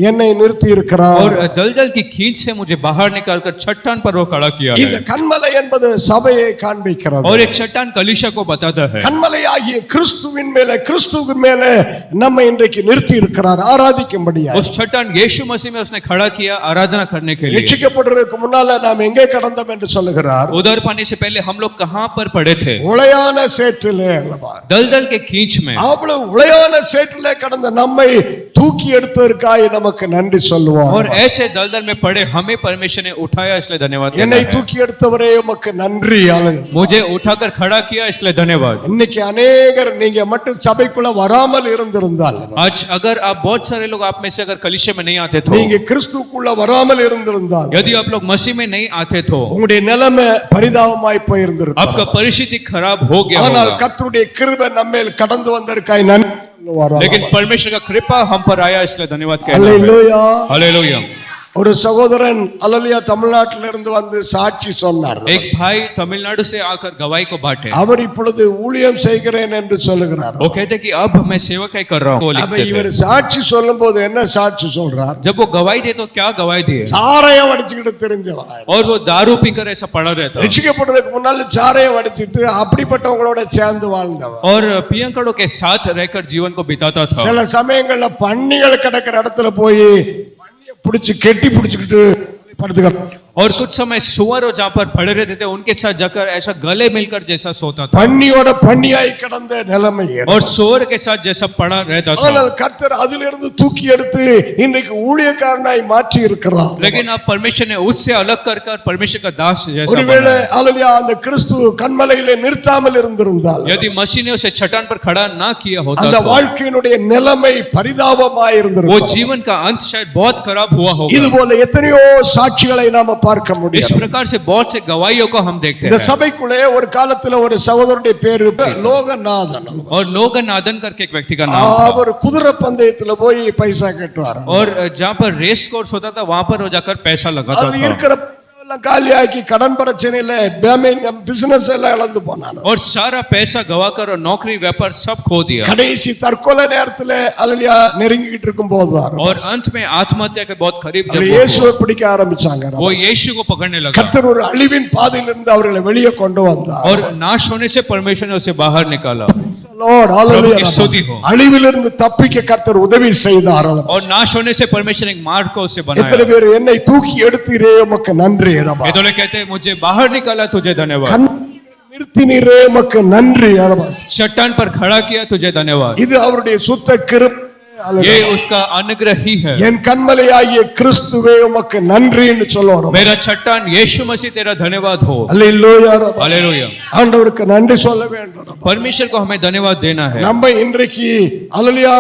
என்னை நிறுத்தி இருக்கிறார். और दलदल की खींच से मुझे बाहर निकालकर चट्टान पर वो खड़ा किया இந்த है. கன்மலை என்பது சபையை காண்பிக்கிறது. और एक चट्टान कलीसिया को बताता है. கன்மலையாகிய கிறிஸ்துவின் மேலே நம்மை இன்றைக்கு நிறுத்தி இருக்கிறார் ஆராதிக்கும்படியா. उस चट्टान यीशु मसीह में उसने खड़ा किया आराधना करने के लिए. ரட்சிக்கப்படுறதுக்கு முன்னால நாம் எங்கே கடந்தோம் என்று சொல்லுகிறார். उधर पाने से पहले हम लोग कहां पर पड़े थे? உளையான சேற்றிலே அல்லவா. दलदल के खींच में. அவ்வளவு உளையான சேற்றிலே கடந்த நம்மை தூக்கி எடுத்ததற்காக உமக்கு நன்றி சொல்லுவோம். और ऐसे दलदल में पड़े हमें परमेश्वर ने उठाया इसलिए धन्यवाद देना என்னை है। தூக்கி எடுத்தவரே உமக்கு நன்றி. मुझे उठाकर खड़ा किया इसलिए धन्यवाद। இன்னைக்கு अनेகர் நீங்க மட்டும் சபைக்குள்ள வராமல் இருந்திருந்தால், आज अगर आप बहुत सारे लोग आप में से अगर कलीसिया में नहीं आते तो, நீங்க கிறிஸ்துவுக்குள்ள வராமல் இருந்திருந்தால், यदि आप लोग मसीह में नहीं आते तो உங்களுடைய நிலைமை பரிதாபமாய் போயிருந்திருக்கும். आपका परिस्थिति खराब हो गया ஆனால் होगा। கர்த்தருடைய கிருபை நம்மேல் கடந்து வந்ததற்காய் நன்றி சொல்லுவார். लेकिन परमेश्वर का कृपा हम पर आया इसलिए धन्यवाद कहना है। அல்லேலூயா. हालेलुया। ஒரு சகோதரன் அல்லேலூயா தமிழ்நாட்டில இருந்து வந்து சாட்சி சொன்னார். एक भाई तमिलनाडु से आकर गवाही को बांटे। அவர் இப்பொழுது ஊழியம் செய்கிறேன் என்று சொல்லுகிறார். वो कहते कि अब मैं सेवकाई कर रहा हूँ। वो அப்ப लिखते थे। இவர் சாட்சி சொல்லும்போது என்ன சாட்சி சொல்றார்? जब वो गवाही दे तो क्या गवाही दिए? சாரையம் அடிச்சுக்கிட்டு தெரிஞ்சவன். और वो दारू पीकर ऐसा पड़ा रहता ரட்சிக்கப்படுறதுக்கு முன்னால சாரையம் அடிச்சிட்டு அப்படிப்பட்டவங்களோட சேர்ந்து வாழ்ந்தவன். और पियंकड़ों के साथ रहकर जीवन को बिताता था। சில சமயங்கள்ல பன்னிகள் கிடக்கிற இடத்துல போய் பன்னியை பிடிச்சு கெட்டி பிடிச்சுக்கிட்டு படுத்துக்கிட்டு, और कुछ समय सुअर जहाँ पर पड़े रहते थे उनके साथ जाकर ऐसा गले मिलकर जैसा सोता था பன்னியோட பன்னியாய் கிடந்த நிலைமை. और सुअर के साथ जैसा पड़ा रहता था। ஆனால் கர்த்தர் அதிலிருந்து தூக்கி எடுத்து இன்றைக்கு ஊழியக்காரனாய் மாற்றி இருக்கிறார். लेकिन अब परमेश्वर ने उससे अलग कर कर परमेश्वर का दास जैसा ஒருவேளை बनाया। அல்லேலூயா அந்த கிறிஸ்து கன்மலையிலே நிறுத்தாமல் இருந்திருந்தால், यदि मसीह ने उसे चट्टान पर खड़ा ना किया होता அந்த तो வாழ்க்கையினுடைய நிலைமை பரிதாபமாய் वो இருந்திருக்கும். जीवन का अंत शायद बहुत खराब हुआ இது होगा। போல எத்தனையோ சாட்சிகளை நாம பார்க்க इस முடியும். प्रकार से बहुत से गवाहियों को हम देखते இந்த हैं। சபைக்குள்ளே ஒரு காலத்துல ஒரு சகோதரனுடைய பேரு லோகநாதன். और लोगनादन करके एक व्यक्ति का नाम था। அவர் குதிரை பந்தயத்துல போய் பைசா கட்டுவார். और जहाँ पर रेस कोर्स होता था वहां पर वो जाकर पैसा लगाता அது था இருக்கிற எல்லாம் காலியாக்கி கடன் பிரச்சனையில பிசினஸ் எல்லாம் இழந்து போனான். और सारा पैसा गवाकर और नौकरी व्यापार सब खो दिया। கடைசி தற்கொலை நேரத்துல அல்லேலூயா நெருங்கிட்டு இருக்கும் போது और अंत में आत्महत्या के बहुत करीब जब இயேசுவை பிடிக்க ஆரம்பிச்சாங்க. वो यीशु को पकड़ने लगा கர்த்தர் ஒரு அழிவின் பாதையிலிருந்து அவர்களை வெளியே கொண்டு வந்தார். और नाश होने से परमेश्वर ने उसे बाहर निकाला। Lord, hallelujah. प्रभु की स्तुति हो। அழிவிலிருந்து தப்பிக்க கர்த்தர் உதவி செய்தார். और नाश होने से परमेश्वर ने एक मार्ग को उसे எத்தனை बनाया। பேர் என்னை தூக்கி எடுத்தீரே உமக்கு நன்றி. ये तो लोग कहते हैं मुझे बाहर निकाला तुझे धन्यवाद। நிறுத்தினீரே உமக்கு நன்றி. चट्टान पर खड़ा किया तुझे धन्यवाद। இது அவருடைய சுத்த கிருபை. ये उसका अनुग्रह ही है। என் கன்மலையாகிய கிறிஸ்துவே உமக்கு நன்றின்னு சொல்லுவோம். मेरा चट्टान यीशु मसीह तेरा धन्यवाद हो। அல்லேலூயா. हालेलुया। ஆண்டவருக்கு நன்றி சொல்ல வேண்டும். परमेश्वर को हमें धन्यवाद देना है। நம்ம இன்றைக்கு அல்லேலூயா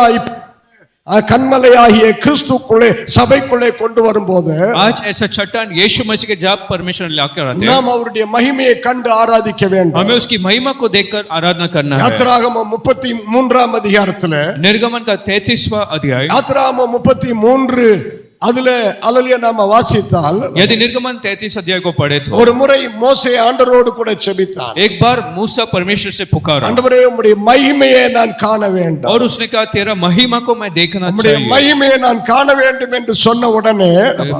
கன்மலையாகிய கிறிஸ்துக்குள்ளே சபைக்குள்ளே கொண்டு வரும்போது आज ऐसा चट्टान यीशु मसीह के जब परमेश्वर लाकर आते हैं நாம் அவருடைய மகிமையை கண்டு ஆராதிக்க வேண்டும். हमें उसकी महिमा को देखकर आराधना करना है। யாத்திராகமம் 33ஆம் அதிகாரத்துல निर्गमन का 33वां अध्याय யாத்திராகமம் 33 அதுல அல்லேலூயா நாம வாசித்தால், यदि निर्गमन 33 अध्याय को पढ़े तो ஒரு முறை மோசே ஆண்டவரோடு கூட ஜெபித்தான். एक बार मूसा परमेश्वर से पुकारा ஆண்டவரே உம்முடைய மகிமையை நான் காண வேண்டும். और उसने कहा तेरा महिमा को मैं देखना உம்முடைய चाहिए। மகிமையை நான் காண வேண்டும் என்று சொன்ன உடனே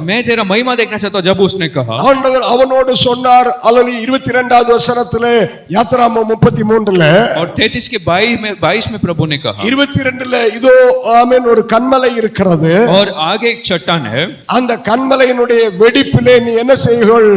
मैं तेरा महिमा देखना चाहता हूं। जब उसने कहा ஆண்டவர் அவனோடு சொன்னார். அல்லேலூயா 22வது வசனத்திலே யாத்திராகமம் 33ல और 33 के 22 में प्रभु ने कहा 22ல இதோ ஆமென் ஒரு கன்மலை இருக்கிறது. और आगे एक चट्टान है। அந்த கன்மலையினுடைய வெடிப்பிலே நீ என்ன செய்கள்?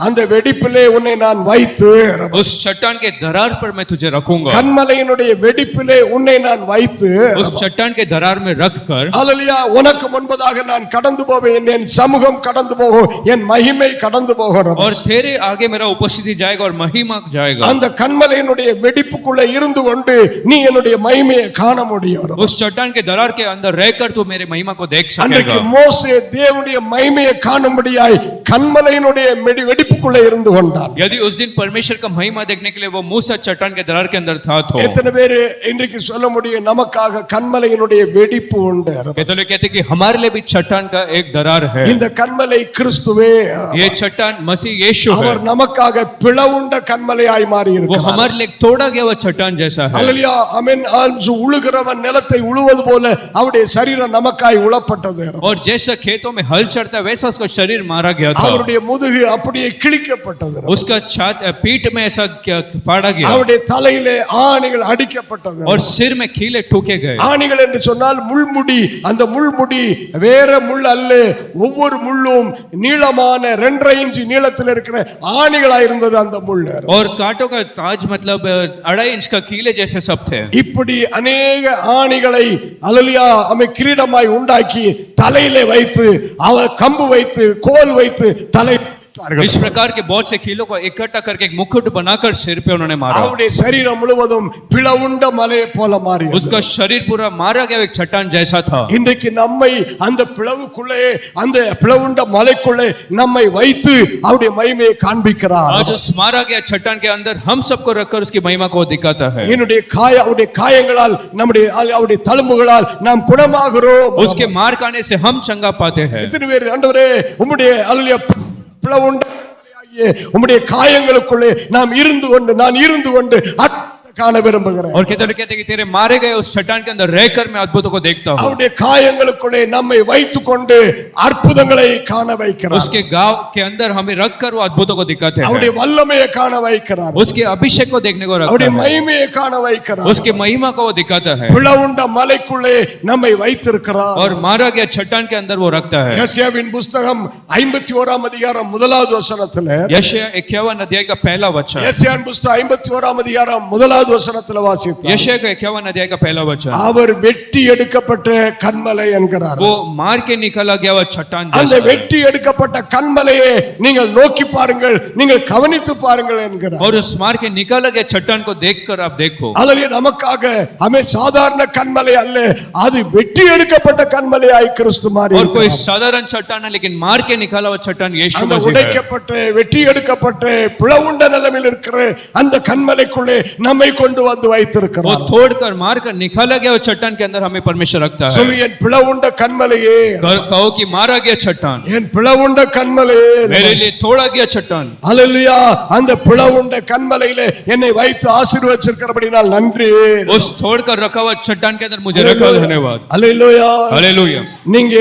அந்த வெடிப்பிலே உன்னை நான் வைத்து उस चट्टान के दरार पर मैं तुझे रखूंगा। கன்மலையினுடைய வெடிப்பிலே உன்னை நான் வைத்து उस चट्टान के दरार में रखकर அல்லேலூயா உனக்கு முன்பதாக நான் கடந்து போவேன். என் சமூகம் கடந்து போகும், என் மகிமை கடந்து போகும். और तेरे आगे मेरा उपस्थिति जाएगा और महिमा जाएगा। அந்த கன்மலையினுடைய வெடிப்புக்குள்ள இருந்து கொண்டு நீ என்னுடைய மகிமையை காண முடியும். उस चट्टान के दरार के अंदर रहकर तू मेरे महिमा को देख அன்றைக்கு सकेगा। மோசே தேவனுடைய மகிமையை காணும்படியாய் கன்மலையினுடைய வெடிப்புக்குள்ள இருந்து கொண்டான். यदि उस दिन परमेश्वर का महिमा देखने के लिए वो मूसा चट्टान के दरार के अंदर था तो எத்தனை பேர் இன்றைக்கு சொல்ல முடியும் நமக்காக கன்மலையினுடைய வெடிப்பு உண்டு? तो लोग कहते हैं कि हमारे लिए भी चट्टान का एक दरार है। இந்த கன்மலை கிறிஸ்துவே. ये चट्टान मसीह यीशु है। அவர் நமக்காக பிளவுண்ட கன்மலையாய் மாறி वो இருக்கிறார். हमारे लिए तोड़ा गया वो चट्टान जैसा है। அல்லேலூயா ஆமென். உழுகிறவன் நிலத்தை உழுவது போல அவருடைய சரீரம் நமக்காய் உழப்பட்டது. और जैसा खेतों में हल चढ़ता है वैसा उसका शरीर मारा गया था। था, அவருடைய முதுகு அப்படியே கிழிக்கப்பட்டது, उसका पीठ में ऐसा फाड़ा गया அவருடைய தலையிலே ஆணிகள் அடிக்கப்பட்டது. और सिर में कीले ठोके गए. ஆணிகள் என்று சொன்னால் முள்முடி, அந்த முள்முடி வேற முள் அல்ல, ஒவ்வொரு முள்ளும் நீளமான 2.5 இன்ச் நீளத்தில் இருக்கிற ஆணிகளா இருந்தது அந்த முள். और कांटों का ताज मतलब 2.5 इंच का कीले जैसे सब थे. இப்படி अनेक ஆணிகளை அல்லேலூயா அமை கிரீடமாய் உண்டாக்கி தலையிலே வைத்து அவர் கம்பு வைத்து கோல் வைத்து தலை इस प्रकार के बहुत से कीलों को इकट्ठा करके एक मुकुट बनाकर सिर पे उन्होंने मारा. அவருடைய சரீரம் முழுவதும் பிளவுண்ட மலை போல மாறியது. उसका शरीर पूरा मारा गया एक चट्टान जैसा था. இன்றைக்கு நம்மை அந்த பிளவுக்குள்ளே, அந்த பிளவுண்ட மலைக்குள்ளே நம்மை வைத்து அவருடைய மகிமையை காண்பிக்கிறார். आज उस मारा गया चट्टान के अंदर हम सबको रखकर उसकी महिमा को दिखाता है. என்னுடைய அவருடைய காயங்களால் நம்முடைய அவருடைய தழும்புகளால் நாம் குணமாகிறோம். उसके मार खाने से हम चंगा पाते हैं. இத்தனை பேர் ஆண்டவரே உம்முடைய அல்லேலூயா பிளவுண்ட உம்முடைய காயங்களுக்குள்ளே நான் இருந்து கொண்டு காண விரும்புகிறேன். और कहते हैं कि तेरे मारे गए उस चट्टान के अंदर रहकर मैं अद्भुतों को देखता हूं. அவருடைய காயங்களுக்குள்ளே நம்மை வைத்துக்கொண்டு அற்புதங்களை காண வைக்கிறார். उसके गांव के अंदर हमें रखकर वो अद्भुतों को दिखाते हैं. அவருடைய வல்லமையை காண வைக்கிறார். उसके अभिषेक को देखने को रखता அவருடைய है. மகிமையை காண வைக்கிறார். उसके महिमा को वो दिखाता है பிளவுண்ட மலைக்குள்ளே நம்மை வைத்திருக்கிறார். और मारा गया चट्टान के अंदर वो रखता है. யெஷயாவின் புத்தகம் 51ஆம் அதிகாரம் 1வது வசனத்திலே, यशायाह 51 अध्याय का पहला वचन, யெஷயாவின் புத்தகம் 51ஆம் அதிகாரம் 1வது வசனத்திலே வாசித்தோம். यशायाह का 51 अध्याय का पहला वचन, அவர் வெட்டி எடுக்கப்பட்ட கன்மலை என்கிறார். वो मार के निकाला गया वो चट्टान அந்த जैसा, வெட்டி எடுக்கப்பட்ட கன்மலையை நீங்கள் நோக்கி பாருங்கள், நீங்கள் கவனித்து பாருங்கள் என்கிறார். और उस मार के निकाला गया चट्टान को देखकर आप देखो. அல்லேலூயா. நமக்காக அமே சாதாரண கன்மலை அல்ல, அது வெட்டி எடுக்கப்பட்ட கன்மலையாய் கிறிஸ்து மாறி और कोई இருக்கிறார். साधारण चट्टान है लेकिन मार के निकाला हुआ चट्टान यीशु அந்த मसीह है. உடைக்கப்பட்ட வெட்டி எடுக்கப்பட்ட பிளவுண்ட நிலைமையில் இருக்கிற அந்த கன்மலைக்குள்ளே நம்மை கொண்டு வந்து वो வைத்திருக்கிறார். तोड़कर मारकर निकाला गया वो चट्टान के अंदर हमें परमेश्वर रखता है. சொல்லு, என் பிளவுண்ட கன்மலையே, कहो कि मारा गया चट्टान, என் பிளவுண்ட கன்மலையே, मेरे लिए तोड़ा गया चट्टान. அல்லேலூயா. அந்த பிளவுண்ட கன்மலையிலே என்னை வைத்து ஆசீர்வதிச்சிருக்கிறபடியால் நன்றி. उस तोड़कर रखा हुआ चट्टान के अंदर मुझे रखा, धन्यवाद. அல்லேலூயா. हालेलुया. நீங்க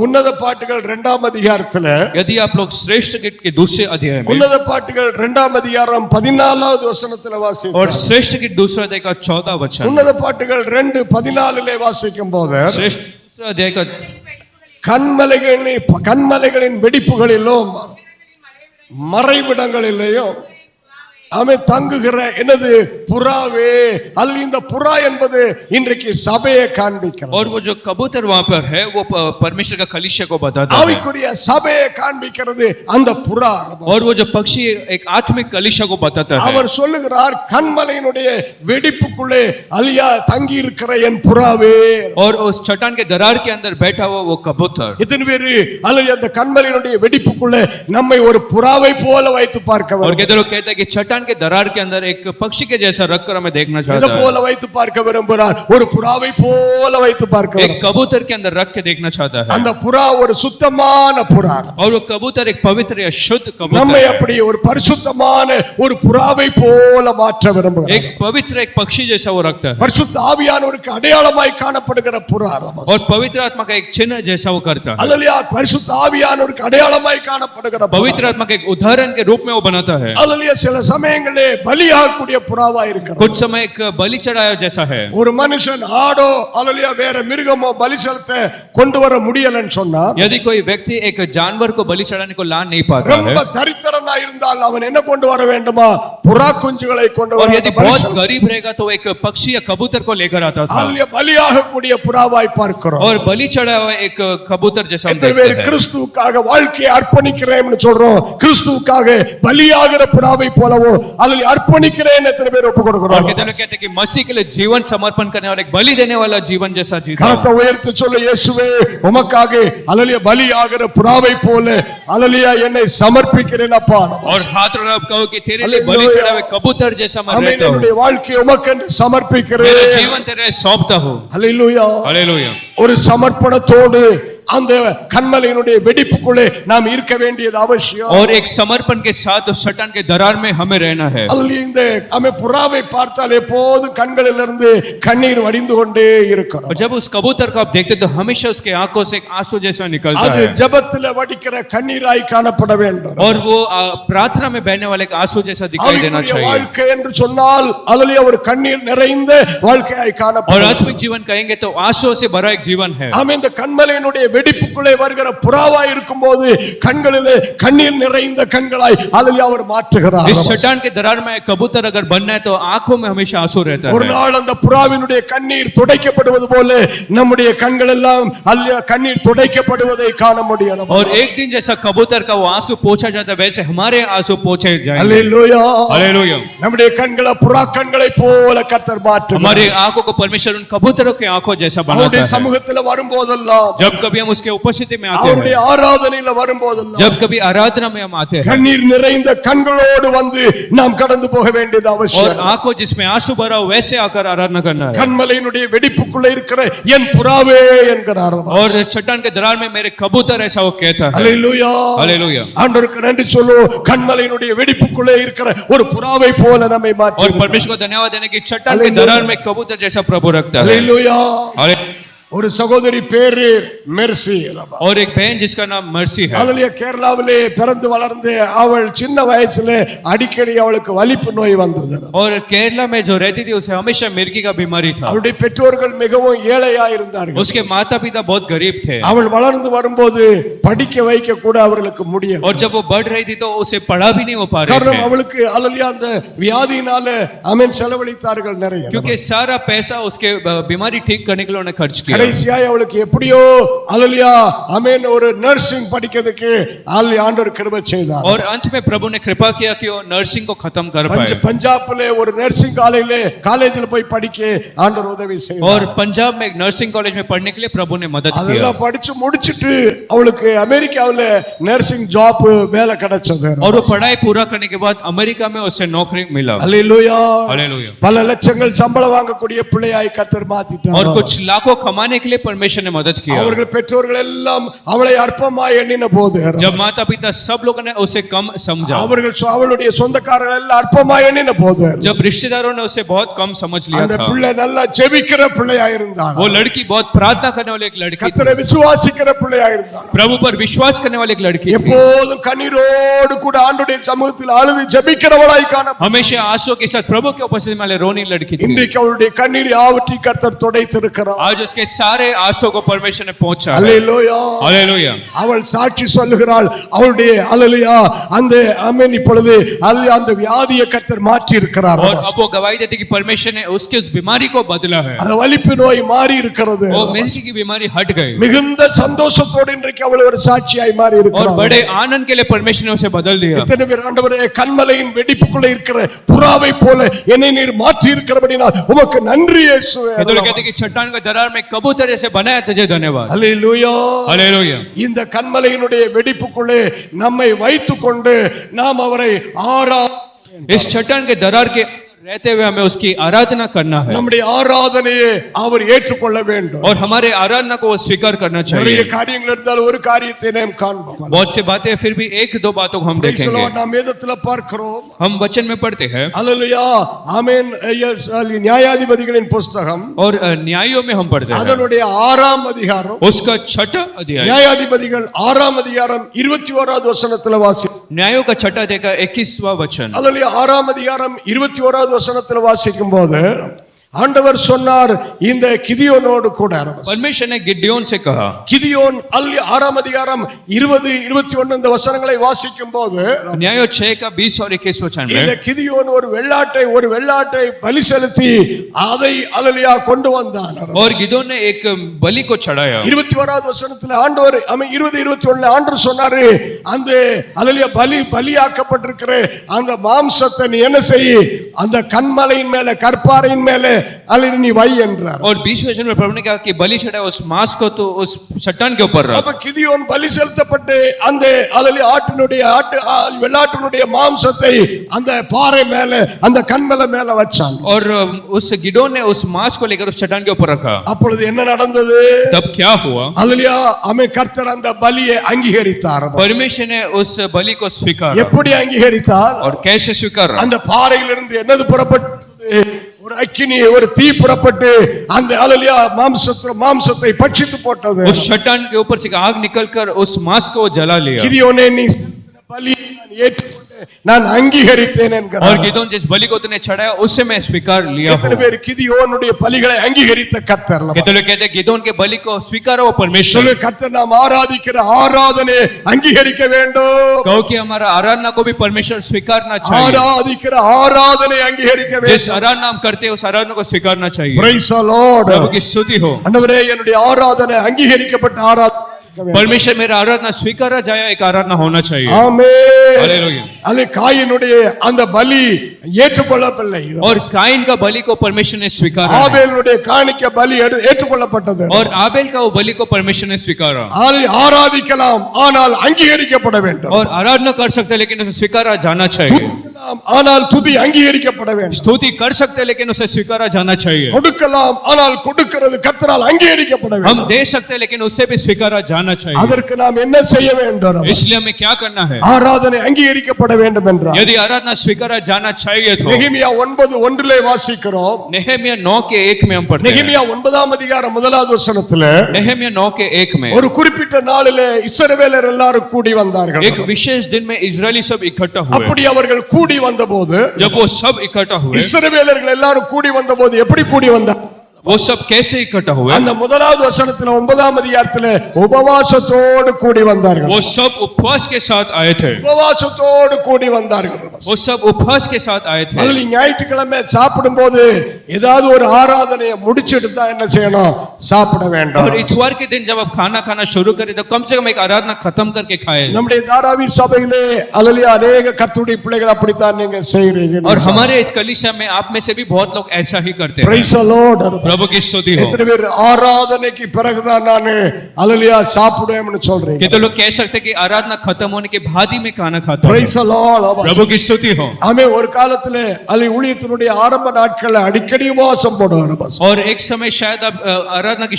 உன்னத பாட்டுகள் 2ஆம் அதிகாரத்துல, यदि आप लोग श्रेष्ठ गीत के दूसरे अध्याय में உன்னத பாட்டுகள் 2ஆம் அதிகாரம் 14வது வசனத்துல और வாசித்தோம். श्रेष्ठ गीत दूसरा अध्याय का 14 वचन, உன்னத பாட்டுகள் 2:14 வாசிக்கும் போது, श्रेष्ठ दूसरा अध्याय का கன்மலைகளின் வெடிப்புகளிலும் மறைவிடங்களிலேயும் அவன் தங்குகிற எனது புறாவே அல்ல. இந்த புறா என்பது இன்றைக்கு சபையை காண்பிக்கிறது. और वो जो कबूतर वहां पर है वो परमेश्वर का कलीसिया को बताता है. ஆவிக்குரிய சபையை காண்பிக்கிறது அந்த புறா. और वो जो पक्षी एक आत्मिक कलीसिया को बताता है. அவர் சொல்லுகிறார், கன்மலையினுடைய வெடிப்புக்குள்ளே அலியா தங்கி இருக்கிற என் புறாவே. और उस चट्टान के दरार के अंदर बैठा हुआ वो कबूतर. इतने பேரு அல்லது அந்த கன்மலையினுடைய வெடிப்புக்குள்ளே நம்மை ஒரு புறாவை போல வைத்து பார்க்க और வேண்டும். कहते लोग कहते हैं कि चट्टान के दरार के अंदर एक पक्षी के जैसा रखकर हमें देखना இத चाहता है. போல வைத்து பார்க்க விரும்புகிறார். ஒரு புறாவை போல வைத்து பார்க்க एक कबूतर के अंदर रख के देखना चाहता है. அந்த புறா ஒரு சுத்தமான புறா. और वो कबूतर एक पवित्र या शुद्ध நம்மை कबूतर है. அப்படி ஒரு பரிசுத்தமான ஒரு புறாவை போல மாற்ற விரும்புகிறார். एक पवित्र एक पक्षी जैसा वो रखता है. பரிசுத்த ஆவியானவருக்கு அடையாளமாய் காணப்படுகிற புறா. और पवित्र आत्मा का एक चिन्ह जैसा वो करता है. அல்லேலூயா. பரிசுத்த ஆவியானவருக்கு அடையாளமாய் காணப்படுகிற पवित्र आत्मा के एक उदाहरण के रूप में वो बनाता है. அல்லேலூயா. சில சமயங்களிலே பலியாகக்கூடிய புறாவா இருக்கிறது. कुछ समय एक बलि चढ़ाया जैसा है. ஒரு மனுஷன் ஆடோ அல்லேலூயா வேற மிருகமோ பலி செலுத்த கொண்டு வர முடியலன்னு சொன்னா, यदि कोई व्यक्ति एक जानवर को बलि चढ़ाने को ला नहीं पाता है, ரொம்ப தரித்திரனா இருந்தால் அவன் என்ன கொண்டு வர வேண்டுமா? புறா குஞ்சுகளை கொண்டு और வர यदि बहुत गरीब रहेगा तो एक पक्षी या कबूतर को लेकर आता था. அல்லேலூயா. பலியாகக்கூடிய புறாவாய் பார்க்கிறோம். और बलि चढ़ा हुआ एक कबूतर जैसा हम எத்தனை देखते பேர் हैं. கிறிஸ்துவுக்காக வாழ்க்கையை அர்ப்பணிக்கிறேன்னு சொல்றோம். கிறிஸ்துவுக்காக பலியாகிற புறாவை போலவோ அதில் அர்ப்பணிக்கிறேன் எத்தனை பேர் ஒப்பு और கொடுக்கிறோம்? कहते हैं कि मसीह के लिए जीवन समर्पण करने वाला एक बलि देने वाला जीवन जैसा जीता. கரத்தை உயர்த்தி சொல்ல, இயேசுவே உமக்காக அல்லேலூயா பலியாகிற புறாவை போல அல்லேலூயா என்னை சமர்ப்பிக்கிறேன் அப்பா. और हाथ उठाकर कहो कि तेरे लिए बलि चढ़ा हुआ कबूतर जैसा मैं ஆமென். रहता हूँ. என்னுடைய வாழ்க்கையை உமக்கென்று मेरा சமர்ப்பிக்கிறேன். जीवन तेरे लिए सौंपता हूँ. அல்லேலூயா. हालेलुया. ஒரு சமர்ப்பணத்தோடு அந்த கன்மலையினுடைய வெடிப்புக்குள்ளே நாம் இருக்க வேண்டியது அவசியம். और एक समर्पण के साथ उस चट्टान के दरार में हमें रहना है. அல்லேலூயா. இந்த புறாவை பார்த்தால் எப்போதும் கண்களிலிருந்து கண்ணீர் வடிந்து கொண்டே இருக்கணும். और जब उस कबूतर को आप देखते तो हमेशा उसके आंखों से एक आंसू जैसा निकलता அது है. ஜெபத்திலே வடிக்கிற கண்ணீராய் காணப்பட வேண்டும். और वो प्रार्थना में बहने वाले एक आंसू जैसा दिखाई देना चाहिए. வாழ்க்கை என்று சொன்னால் அல்லேலூயா ஒரு கண்ணீர் நிறைந்த வாழ்க்கையாய் காணப்படும். और आत्मिक जीवन कहेंगे तो आंसुओं से भरा एक जीवन है. ஆமென். இந்த கன்மலையினுடைய வெடிப்புக்குள்ளே வருகிற புறாவாய் இருக்கும்போது கண்களிலே கண்ணீர் நிறைந்த கண்களாய் அல்லேலூயா அவர் மாற்றுகிறார். इस चट्टान के दरार में कबूतर अगर बनना है तो आंखों में हमेशा आंसू रहता है. ஒரு நாள் அந்த புறாவினுடைய கண்ணீர் துடைக்கப்படுவது போல நம்முடைய கண்கள் எல்லாம் அல்லேலூயா கண்ணீர் துடைக்கப்படுவதை காண முடியும். और एक दिन जैसा कबूतर का वो आंसू पोंछा जाता है वैसे हमारे आंसू पोंछे जाएंगे. அல்லேலூயா. हालेलुया. நம்முடைய கண்களை புறா கண்களை போல கர்த்தர் மாற்றுகிறார். हमारी आंखों को परमेश्वर उन कबूतरों की आंखों जैसा बनाता அவருடைய है. சமூகத்தில் வரும்போதெல்லாம் जब कभी हम उसके उपस्थिति में आते அவருடைய हैं, ஆராதனையில வரும்போதெல்லாம் जब कभी आराधना में हम आते हैं கண்ணீர் நிறைந்த கண்களோடு வந்து நாம் கடந்து போக வேண்டியது और அவசியம். आंखों जिसमें आंसू भरा हो वैसे आकर आराधना करना है. கண்மலையினுடைய வெடிப்புக்குள்ள இருக்கிற என் புறாவே என்கிறார். और चट्टान के दरार में मेरे कबूतर ऐसा वो कहता है. அல்லேலூயா. हालेलुया. ஆண்டவருக்கு நன்றி சொல்லுவோம். கண்மலையினுடைய வெடிப்புக்குள்ளே இருக்கிற ஒரு புறாவை போல நம்மை और மாற்றி. परमेश्वर को धन्यवाद देने की चट्टान के दरार में कबूतर जैसा प्रभु रखता है. அல்லேலூயா. हालेलुया. ஒரு சகோதரி பேரு மெர்சி. और एक बहन जिसका नाम मर्सी है. அல்லேலூயா. கேரளாவிலே பிறந்து வளர்ந்து அவள் சின்ன வயசுல அடிக்கடி அவளுக்கு வலிப்பு நோய் வந்தது. और केरला में जो रहती थी उसे हमेशा मिर्गी का बीमारी था. அவளுடைய பெற்றோர்கள் மிகவும் ஏழையா இருந்தார்கள். उसके माता पिता बहुत गरीब थे. அவள் வளர்ந்து வரும்போது படிக்க வைக்க கூட அவர்களுக்கு முடியல. और जब वो बढ़ रही थी तो उसे पढ़ा भी नहीं हो पा रहे காரணம் थे. அவளுக்கு அல்லேலூயா அந்த வியாதியினால ஆமென் செலவழித்தார்கள் நிறைய. क्योंकि सारा पैसा उसके बीमारी ठीक करने के लिए उन्होंने खर्च किया. கடைசியாய் அவளுக்கு எப்படியோ அல்லேலூயா ஆமென் ஒரு நர்சிங் படிக்கிறதுக்கு ஆண்டவர் கிருபை செய்தார். और अंत में प्रभु ने कृपा किया कि वो नर्सिंग को खत्म कर पाए. பஞ்சாப்ல ஒரு நர்சிங் காலேஜ்ல போய் படிக்க ஆண்டவர் உதவி செய்தார். और पंजाब में एक नर्सिंग कॉलेज में पढ़ने के लिए प्रभु ने मदद किया. அதெல்லாம் படிச்சு முடிச்சிட்டு அவளுக்கு அமெரிக்காவுல நர்சிங் ஜாப் வேலை கிடைச்சது. और वो पढ़ाई पूरा करने के बाद अमेरिका में उसे नौकरी मिला. அல்லேலூயா. हालेलुया. பல லட்சங்கள் சம்பளம் வாங்கக்கூடிய பிள்ளையாய் கர்த்தர் மாத்திட்டார். और कुछ लाखों कमाने के लिए परमेश्वर ने मदद किया. அவர்கள் பெற்றோர்கள் எல்லாம் அவளை அற்பமாய் எண்ணின போது जब माता पिता सब लोगों ने उसे कम समझा, அவர்கள் அவளுடைய சொந்தக்காரர்கள் எல்லாம் அற்பமாய் எண்ணின போது जब रिश्तेदारों ने उसे बहुत कम समझ लिया அந்த था, பிள்ளை நல்லா ஜெபிக்கிற பிள்ளையாய் இருந்தாள். वो लड़की बहुत प्रार्थना करने वाली एक लड़की थी, கர்த்தரை விசுவாசிக்கிற பிள்ளையாய் இருந்தாள். प्रभु पर विश्वास करने वाली एक लड़की थी, எப்போதும் கண்ணீரோடு கூட ஆண்டவருடைய சமூகத்தில் அழுது ஜெபிக்கிறவளாய் காணப்பட்டாள். हमेशा आंसू के साथ प्रभु के उपस्थिति में रोनी लड़की थी. இன்றைக்கு அவளுடைய கண்ணீர் யாவற்றை கர்த்தர் துடைத்திருக்கிறார். आज उसके सारे आंसू को परमेश्वर ने पहुंचा है. அல்லேலூயா. हालेलुया. அவள் சாட்சி சொல்லுகிறாள். அவளுடைய அல்லேலூயா அந்த ஆமென் இப்பொழுது அல்லேலூயா அந்த வியாதியை கர்த்தர் மாற்றி இருக்கிறார். और अब वो गवाही देती कि परमेश्वर ने उसके उस बीमारी को बदला है. அந்த வலிப்பு நோய் மாறி இருக்கிறது. वो मिर्गी की बीमारी हट गई மிகுந்த சந்தோஷத்தோடு இன்றைக்கு அவள் ஒரு சாட்சியாய் மாறி और இருக்கிறார். बड़े आनंद के लिए परमेश्वर ने उसे बदल दिया. எத்தனை பேர் ஆண்டவரே கன்மலையின் வெடிப்புக்குள்ள இருக்கிற புறாவை போல என்னை நீர் மாற்றி இருக்கிறபடினால் உமக்கு நன்றி இயேசுவே. ये तो कहते कि चट्टान का दरार में कबूतर जैसे बनाया तुझे धन्यवाद. அல்லேலூயா. हालेलुया. இந்த கன்மலையினுடைய வெடிப்புக்குள்ளே நம்மை வைத்துக்கொண்டு நாம் அவரை इस चट्टान के दरार के रहते हुए हमें उसकी आराधना करना है நம்முடைய ஆராதனையை அவர் ஏற்றுக்கொள்ள வேண்டும். और हमारे आराधना को वो स्वीकार करना நிறைய चाहिए. காரியங்கள் இருந்தால் ஒரு காரியத்தை நாம் காண்போம். बहुत से बातें फिर भी एक दो बातों को हम देखेंगे. நாம் வேதத்துல பார்க்கிறோம். हम वचन में पढ़ते हैं அல்லேலூயா. ஆமென். நியாயாதிபதிகளின் புத்தகம் और न्यायों में हम पढ़ते हैं அதனுடைய 6ஆம் அதிகாரம் उसका 6वां अध्याय. நியாயாதிபதிகள் 6ஆம் அதிகாரம் 21வது வசனத்துல வாசி. न्यायों का 6वां अध्याय का 21वां वचन. அல்லேலூயா. 6ஆம் அதிகாரம் 21வது வசனத்துல வாசிக்கும் போது ஆண்டவர் சொன்னார் இந்த கிதியோனோடு கூட. परमेश्वर ने गिदयोन से कहा. கிதியோன் 6ஆம் அதிகாரம் 20 21 இந்த வசனங்களை வாசிக்கும் போது न्यायों 6 का 20 और 21 वचन இந்த में கிதியோன் ஒரு வெள்ளாட்டை பலி செலுத்தி அதை அல்லேலூயா கொண்டு வந்தான். और गिदोन ने एक बलि को चढ़ाया. 21வது வசனத்துல ஆண்டவர் 20 21ல ஆண்டவர் சொன்னாரு அந்த அல்லேலூயா பலியாக்கப்பட்டிருக்கிற அந்த மாம்சத்தை நீ என்ன செய் அந்த கன்மலையின் மேல கற்பாறையின் மேல அல்லது நீ வை என்றார். और 20 वचन में प्रभु ने कहा कि बलि चढ़ाए उस मांस को तो उस चट्टान के ऊपर रख. அப்ப கிதியோன் பலி செலுத்தப்பட்டு அந்த அல்லது ஆட்டினுடைய வெள்ளாட்டினுடைய மாம்சத்தை அந்த பாறை மேல அந்த கன்மலை மேல வச்சான். और उस गिदोन ने उस मांस को लेकर उस चट्टान के ऊपर रखा. அப்பொழுது என்ன நடந்தது? तब क्या हुआ? அல்லேலூயா, ஆமென். கர்த்தர் அந்த பலியை அங்கீகரித்தார். परमेश्वर ने उस बलि को स्वीकारा. எப்படி அங்கீகரித்தார்? और कैसे स्वीकारा? அந்த பாறையிலிருந்து என்னது புறப்பட்டது? ஒரு அக்கினி, ஒரு தீ புறப்பட்டு அந்த அல்லேலூயா மாம்சத்தை பட்சித்து போட்டது. उस चट्टान के ऊपर से आग निकलकर उस मांस को जला लिया. கிதியோனே, நீ பலி நான் ஏற்றுக்கொண்டு நான் அங்கீகரித்தேன் என்கிறார். और गिदोन जिस बलि को तूने चढ़ाया उससे मैं स्वीकार लिया. எத்தனை பேர் கிதியோனுடைய பலிகளை அங்கீகரித்த கர்த்தர்? कितने लोग कहते हैं गिदोन के बलि को स्वीकारा वो परमेश्वर. கர்த்தர் நாம் ஆராதிக்கிற ஆராதனை அங்கீகரிக்க வேண்டும். कहो कि हमारा आराधना को भी परमेश्वर स्वीकारना चाहिए. ஆராதிக்கிற ஆராதனை அங்கீகரிக்க வேண்டும். जिस आराधना हम करते हैं उस आराधना को स्वीकारना चाहिए. Praise the Lord. प्रभु की स्तुति हो. ஆண்டவரே, என்னுடைய ஆராதனை அங்கீகரிக்கப்பட்ட ஆராதனை. परमेश्वर मेरा आराधना स्वीकारा जाए, एक आराधना होना चाहिए. ஆமென். हालेलुया. அல்ல காயினுடைய அந்த பலி ஏற்றுக்கொள்ளப்படவில்லை. और काइन का बलि को परमेश्वर ने स्वीकारा. ஆபேலுடைய காணிக்க பலி ஏற்றுக்கொள்ளப்பட்டது. और आबेल का वो बलि को परमेश्वर ने स्वीकारा. ஆராதிக்கலாம், ஆனால் அங்கீகரிக்கப்பட வேண்டும். और आराधना कर सकते हैं लेकिन उसे स्वीकारा जाना चाहिए. ஆனால் துதி அங்கீகரிக்கப்பட வேண்டும். स्तुति कर सकते हैं लेकिन उसे स्वीकारा जाना चाहिए. கொடுக்கலாம், ஆனால் கொடுக்கிறது கர்த்தரால் அங்கீகரிக்கப்பட வேண்டும். हम दे सकते हैं लेकिन उससे भी स्वीकारा जाना चाहिए. அதற்கு நாம் என்ன செய்ய வேண்டும்? इसलिए हमें क्या करना है? ஆராதனை அங்கீகரிக்கப்பட வேண்டும் என்றார். यदि आराधना स्वीकारा जाना चाहिए तो நெகேமியா 9:1 வாசிக்கிறோம். नेहमिया 9:1 में हम पढ़ते हैं. நெகேமியா 9ஆம் அதிகாரம் 1வது வசனத்துல नेहमिया 9:1 में ஒரு குறிப்பிட்ட நாளிலே இஸ்ரவேலர் எல்லாரும் கூடி வந்தார்கள். एक विशेष दिन में इजरायली सब इकट्ठा हुए. அப்படி அவர்கள் கூடி வந்தபோது, जब वो सब इकट्ठा हुए, இஸ்ரவேலர்கள் எல்லாரும் கூடி வந்தபோது எப்படி கூடி வந்தார்? वो सब कैसे इकट्ठा हुए? அந்த 1வது வசனத்துல 9ஆம் அதிகாரத்துல உபவாசத்தோடு கூடி வந்தார்கள். वो सब उपवास के साथ आए थे. உபவாசத்தோடு கூடி வந்தார்கள். वो सब उपवास के साथ आए थे. அதுல ஞாயிற்றுக்கிழமை சாப்பிடும்போது ஏதாவது ஒரு ஆராதனையை முடிச்சிட்டு தான் என்ன செய்யணும்? சாப்பிட வேண்டும். और इतवार के दिन जब आप खाना खाना शुरू करें तो कम से कम एक आराधना खत्म करके खाएं. நம்முடைய தாராவி சபையிலே அல்லேலூயா अनेक கர்த்தருடைய பிள்ளைகள் அப்படித்தான் நீங்க செய்றீங்க. और हमारे इस कलीसिया में आप में से भी बहुत लोग ऐसा ही करते हैं. Praise the Lord. प्रभु की स्तुति हो. எத்தனை பேர் ஆராதனைக்கு பிறகுதான் நான் அல்லேலூயா சாப்பிடுவேன்னு சொல்றீங்க? कितने लोग कह सकते हैं कि आराधना खत्म होने के बाद ही मैं खाना खाता हूं. Praise the Lord. प्रभु की स्तुति हो. ஆமே. ஒரு காலத்துல அல்ல ஊழியத்தினுடைய ஆரம்ப நாட்கள்ல அடிக்கடி உபவாசம் போடுவார். और एक समय शायद आप आराधना की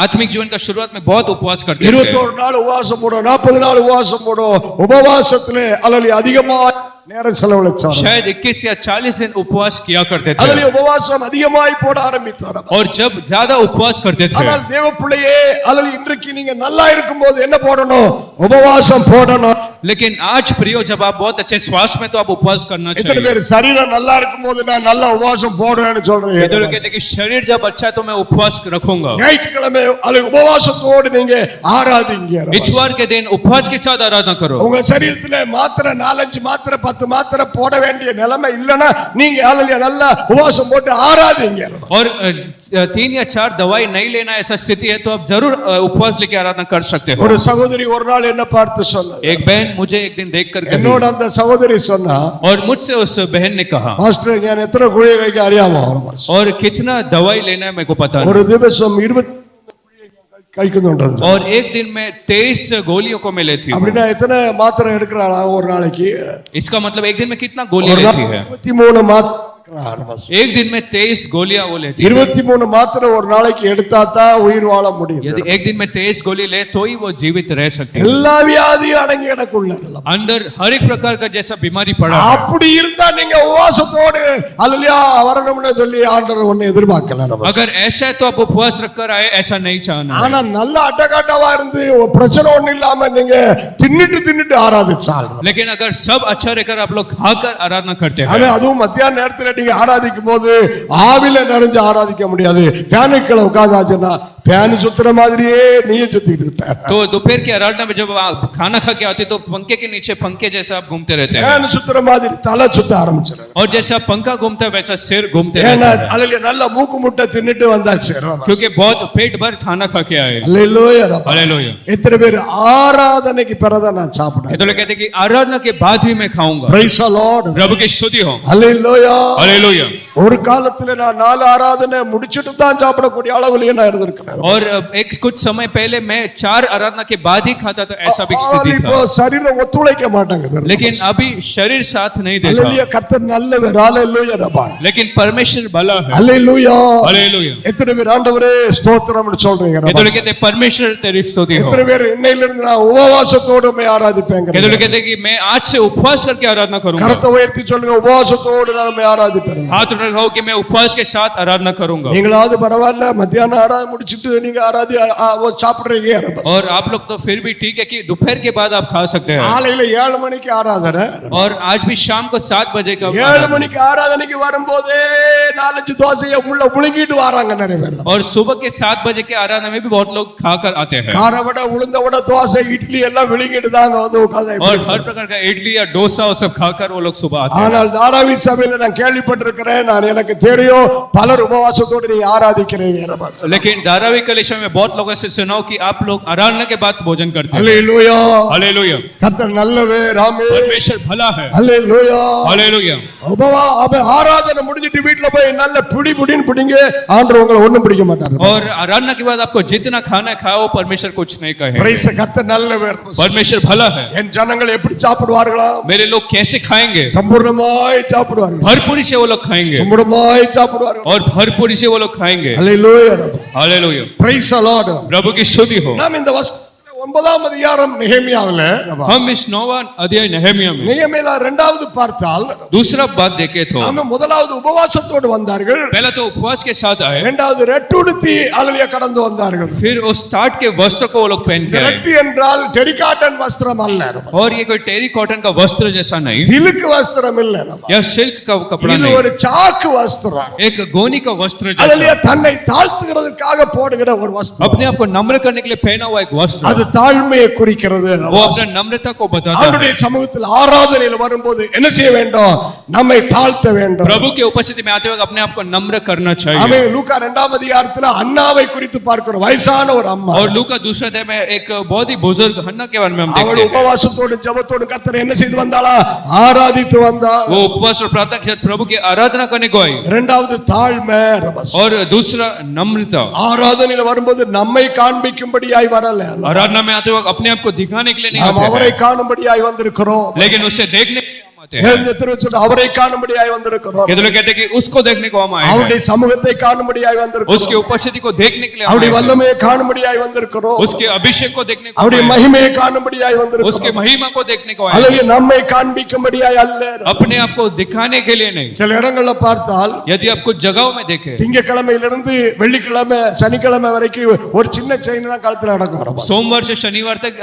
आत्मिक जीवन का शुरुआत में बहुत उपवास करते थे. 21 நாள் உபவாசம் போடுவோம், 40 நாள் உபவாசம் போடுவோம். உபவாசத்திலே அல்லேலூயா அதிகமா நேரம் செலவழிச்சார். शायद 21 या 40 दिन उपवास किया करते थे. அல்லேலூயா உபவாசம் அதிகமாய் போட ஆரம்பித்தார். और जब ज्यादा उपवास करते थे. ஆனால் தேவ பிள்ளையே, அல்லேலூயா இன்றைக்கு நீங்க நல்லா இருக்கும்போது என்ன போடணும்? உபவாசம் போடணும். लेकिन आज प्रियो जब आप बहुत अच्छे स्वास्थ्य में तो आप उपवास करना எத்தனை चाहिए. பேர் சரீரம் நல்லா இருக்கும்போது நான் நல்லா உபவாசம் போடுவேன்னு சொல்றீங்க? तो लोग कहते हैं कि शरीर जब अच्छा है तो मैं उपवास रखूंगा. ஞாயிற்றுக்கிழமை அல்ல உபவாசத்தோடு நீங்க ஆராதிங்க. इतवार के दिन उपवास के साथ आराधना करो. உங்க சரீரத்துல மாத்திரை 4-5 மாத்திரை 10 மாத்திரை போட வேண்டிய நிலைமை இல்லனா நீங்க அல்லேலூயா நல்லா உபவாசம் போட்டு ஆராதிங்க. और 3 या 4 दवाई नहीं लेना ऐसा स्थिति है तो आप जरूर उपवास लेके आराधना कर सकते हो. ஒரு சகோதரி ஒரு நாள் என்ன பார்த்து சொன்னார். एक बहन मुझे एक दिन देख कर என்னோட அந்த சகோதரி சொன்னா, और मुझसे उस बहन ने कहा, மாஸ்டர் ഞാൻ എത്ര ഗുളിക കഴിക്കാൻ അറിയാമോ? और कितना दवाई लेना है मेरे को पता ஒரு नहीं. ദിവസം 20 കഴിക്കുന്നുണ്ട്. और एक दिन में 23 गोलियों को मैं लेती हूँ. அப்படினா எத்தனை மாத்திரை எடுக்கறாளா ஒரு நாளைக்கு? इसका मतलब एक दिन में कितना गोली लेती है? 23 மாத்திரை. एक दिन में 23 गोलियां वो लेती है. 23 மாத்திரை ஒரு நாளைக்கு எடுத்தா தான் உயிர் வாழ முடியும். यदि एक दिन में 23 गोली ले तो ही वो जीवित रह सकती है. எல்லா வியாதியும் அடங்கி கிடக்குள்ள. अंदर हर एक प्रकार का जैसा बीमारी पड़ा है. அப்படி இருந்தா நீங்க உபவாசத்தோடு அல்லேலூயா வரணும்னு சொல்லி ஆண்டவர் ஒண்ணு எதிர்பார்க்கல. अगर ऐसा है तो आप उपवास रखकर आए, ऐसा नहीं चाहना. ஆனா நல்ல அட்டகாட்டவா இருந்து பிரச்சனை ஒண்ணு இல்லாம நீங்க தின்னுட்டு ஆராதிச்சால். लेकिन अगर सब अच्छा रहकर आप लोग खाकर आराधना करते हैं. ஆனா அதுவும் மத்தியான நேரத்துல நீங்க ஆராதிக்கும் போது ஆவில நிறைஞ்சு ஆராதிக்க முடியாது. ஃபேனுக்குள்ள உட்கார்ந்தாச்சுன்னா फैन सुत्र மாதிரியே நீயே சுத்திட்டு இருப்ப. तो दोपहर की आराधना में जब आप खाना खा के आते तो पंखे के नीचे पंखे जैसा आप घूमते रहते हैं. फैन सुत्र மாதிரி தலை சுத்த ஆரம்பிச்சிரும். और जैसा पंखा घूमता है वैसा सिर घूमते रहता ஏன்னா है. அல்லேலூயா நல்ல மூக்கு முட்டை தின்னுட்டு வந்தாச்சு. क्योंकि बहुत पेट भर खाना खा के आए. அல்லேலூயா. हालेलुया. எத்தனை பேர் ஆராதனைக்கு பிறகு நான் சாப்பிடுறேன்? तो लोग कहते हैं कि आराधना के बाद ही मैं खाऊंगा. Praise the Lord. प्रभु की स्तुति हो. அல்லேலூயா. हालेलुया. ஒரு காலத்துல நான் 4 ஆராதனை முடிச்சிட்டு தான் சாப்பிடக்கூடிய அளவுலயே நான் இருந்திருக்கிறேன். और एक कुछ समय पहले मैं 4 आराधना के बाद ही खाता था, ऐसा भी स्थिति இப்போ था. சரீரம் ஒத்துழைக்க மாட்டேங்குது. लेकिन अभी शरीर साथ नहीं देता. ஹalleluya, கர்த்தர் நல்லவர். ஹalleluya ரபா. लेकिन परमेश्वर भला है. ஹalleluya. हालेलुया. எத்தனை பேர் ஆண்டவரே ஸ்தோத்திரம்னு சொல்றீங்க? केतुल कहते परमेश्वर तेरी स्तुति हो. எத்தனை பேர் இன்னையில இருந்து நான் உபவாசத்தோடு மே ஆராதிப்பேங்க? केतुल कहते कि मैं आज से उपवास करके आराधना करूंगा. கரத்தை உயர்த்தி சொல்லுங்க, உபவாசத்தோடு நான் மே ஆராதிப்பேன். हाथ उठाओ कि मैं उपवास के साथ आराधना करूंगा. நீங்களாவது பரவாயில்ல, மத்தியானம் ஆராதனை முடிச்சிட்டு நீங்க சாப்பிடுறீங்க. और आप लोग तो फिर भी ठीक है कि दोपहर के बाद आप खा सकते हैं. காலையில 7 மணிக்கு ஆராதனை. और आज भी शाम को 7 बजे का 7 மணிக்கு ஆராதனைக்கு வரும்போதே 4-5 தோசையை உள்ள புழுங்கிட்டு வராங்க நிறைய பேர். और सुबह के 7 बजे के आराधना में भी बहुत लोग खाकर आते हैं. காரவடை, உளுந்த வடை, தோசை, இட்லி எல்லாம் விழுங்கிட்டு தாங்க வந்து உட்கார்ந்து. और हर प्रकार का इडली या डोसा वो सब खाकर वो लोग सुबह आते हैं. ஆனால் தாராவி சபையில நான் கேள்விப்பட்டிருக்கிறேன், நான் எனக்கு தெரியும் பலர் உபவாசத்தோடு நீங்க ஆராதிக்கிறீங்க. लेकिन धारावी कलीसिया में बहुत लोगों से सुना कि आप लोग आराधना के बाद भोजन करते हैं. ஹalleluya. हालेलुया. கர்த்தர் நல்லவர். ஆமென். परमेश्वर भला है. ஹalleluya. हालेलुया. ஆராதனை முடிஞ்சிட்டு வீட்ல போய் நல்ல பிடின்னு பிடிங்க, ஆண்டவர் உங்களை ஒண்ணும் பிடிக்க மாட்டார். और आराधना के बाद आपको जितना खाना खाओ परमेश्वर कुछ नहीं कहे. பிரைஸ் கர்த்தர் நல்லவர். परमेश्वर भला है. என் ஜனங்கள் எப்படி சாப்பிடுவார்களா? मेरे लोग कैसे खाएंगे? சம்பூர்ணமாய் சாப்பிடுவார்கள். भरपूरी से वो लोग खाएंगे. சம்பூர்ணமாய் சாப்பிடுவார்கள். और भरपूरी से वो लोग खाएंगे. ஹalleluya. हालेलुया. Praise the Lord. प्रभु की स्तुति हो. நாம் இந்த 9ஆம் அதிகாரம் நெகேமியாவில हम इस 9वां अध्याय नहम्या में நெகேமியா 2வது பார்த்தால் दूसरा बात देखे तो அவங்க முதலாவது உபவாசத்தோடு வந்தார்கள். पहला तो उपवास के साथ आए. இரண்டாவது ரெட்டுடுத்தி ஹalleluya கடந்து வந்தார்கள். फिर उस स्टार्ट के वस्त्र को वो लोग पहन के आए. ரெட்டு என்றால் டெரிகாட்டன் வஸ்திரம் அல்ல. और ये कोई टेरी कॉटन का वस्त्र जैसा नहीं, சில்க் வஸ்திரம் இல்ல. या सिल्क का कपड़ा இது नहीं, ஒரு சாக்கு வஸ்திரம். एक गोनी का वस्त्र ஹalleluya, जैसा தன்னை தாழ்த்துகிறதுக்காக போடுகிற ஒரு வஸ்திரம். अपने आप को नम्र करने के लिए पहना हुआ एक वस्त्र. அது தாழ்மையை குறிக்கிறது. वो अपना नम्रता को बताता है. அவருடைய சமூகத்தில் ஆராதனையில் வரும்போது என்ன செய்ய வேண்டும்? நம்மை தாழ்த்த வேண்டும். प्रभु के उपस्थिति में आते वक्त अपने आप को नम्र करना चाहिए. हमें लूका 2ஆம் அதிகாரத்தில் அன்னாவை குறித்து பார்க்கிறோம். வயசான ஒரு அம்மா. और लूका दूसरे अध्याय में एक बहुत ही बुजुर्ग हन्ना के बारे में हम அவள் देखते हैं. உபவாசத்தோடு ஜெபத்தோடு கர்த்தரை என்ன செய்து வந்தாளா? ஆராதித்து வந்தாள். वो उपवास और प्रार्थना के साथ प्रभु की आराधना करने को आई. இரண்டாவது தாழ்மை. और दूसरा नम्रता. ஆராதனையில் வரும்போது நம்மை காண்பிக்கும்படியாய் வரல. आराधना में आते वक्त अपने आप को दिखाने के लिए नहीं நாம் आते அவரை हैं, காணும்படியாய் வந்திருக்கிறோம். लेकिन उसे देखने के लिए हम आते हैं. அவரை காணும்படியாய் வந்திருக்கிறோம். कहते लोग कहते हैं कि उसको देखने को हम आए அவருடைய हैं, சமூகத்தை காணும்படியாய் வந்திருக்கிறோம். उसके उपस्थिति को देखने के लिए हम அவருடைய आए हैं, வல்லமையை காணும்படியாய் வந்திருக்கிறோம். उसके अभिषेक को देखने को हम அவருடைய आए हैं, மகிமையை காணும்படியாய் उसके வந்திருக்கிறோம். महिमा को देखने को आए हैं, அல்லது நம்மை காண்பிக்கும்படியாய் அல்ல. अपने आप को दिखाने के लिए नहीं. சில இடங்கள்ல பார்த்தால் यदि आप कुछ जगहों में देखें, திங்கக்கிழமையிலிருந்து வெள்ளிக்கிழமை சனிக்கிழமை வரைக்கும் ஒரு சின்ன செயின் தான் கழுத்துல நடக்கும். सोमवार से शनिवार तक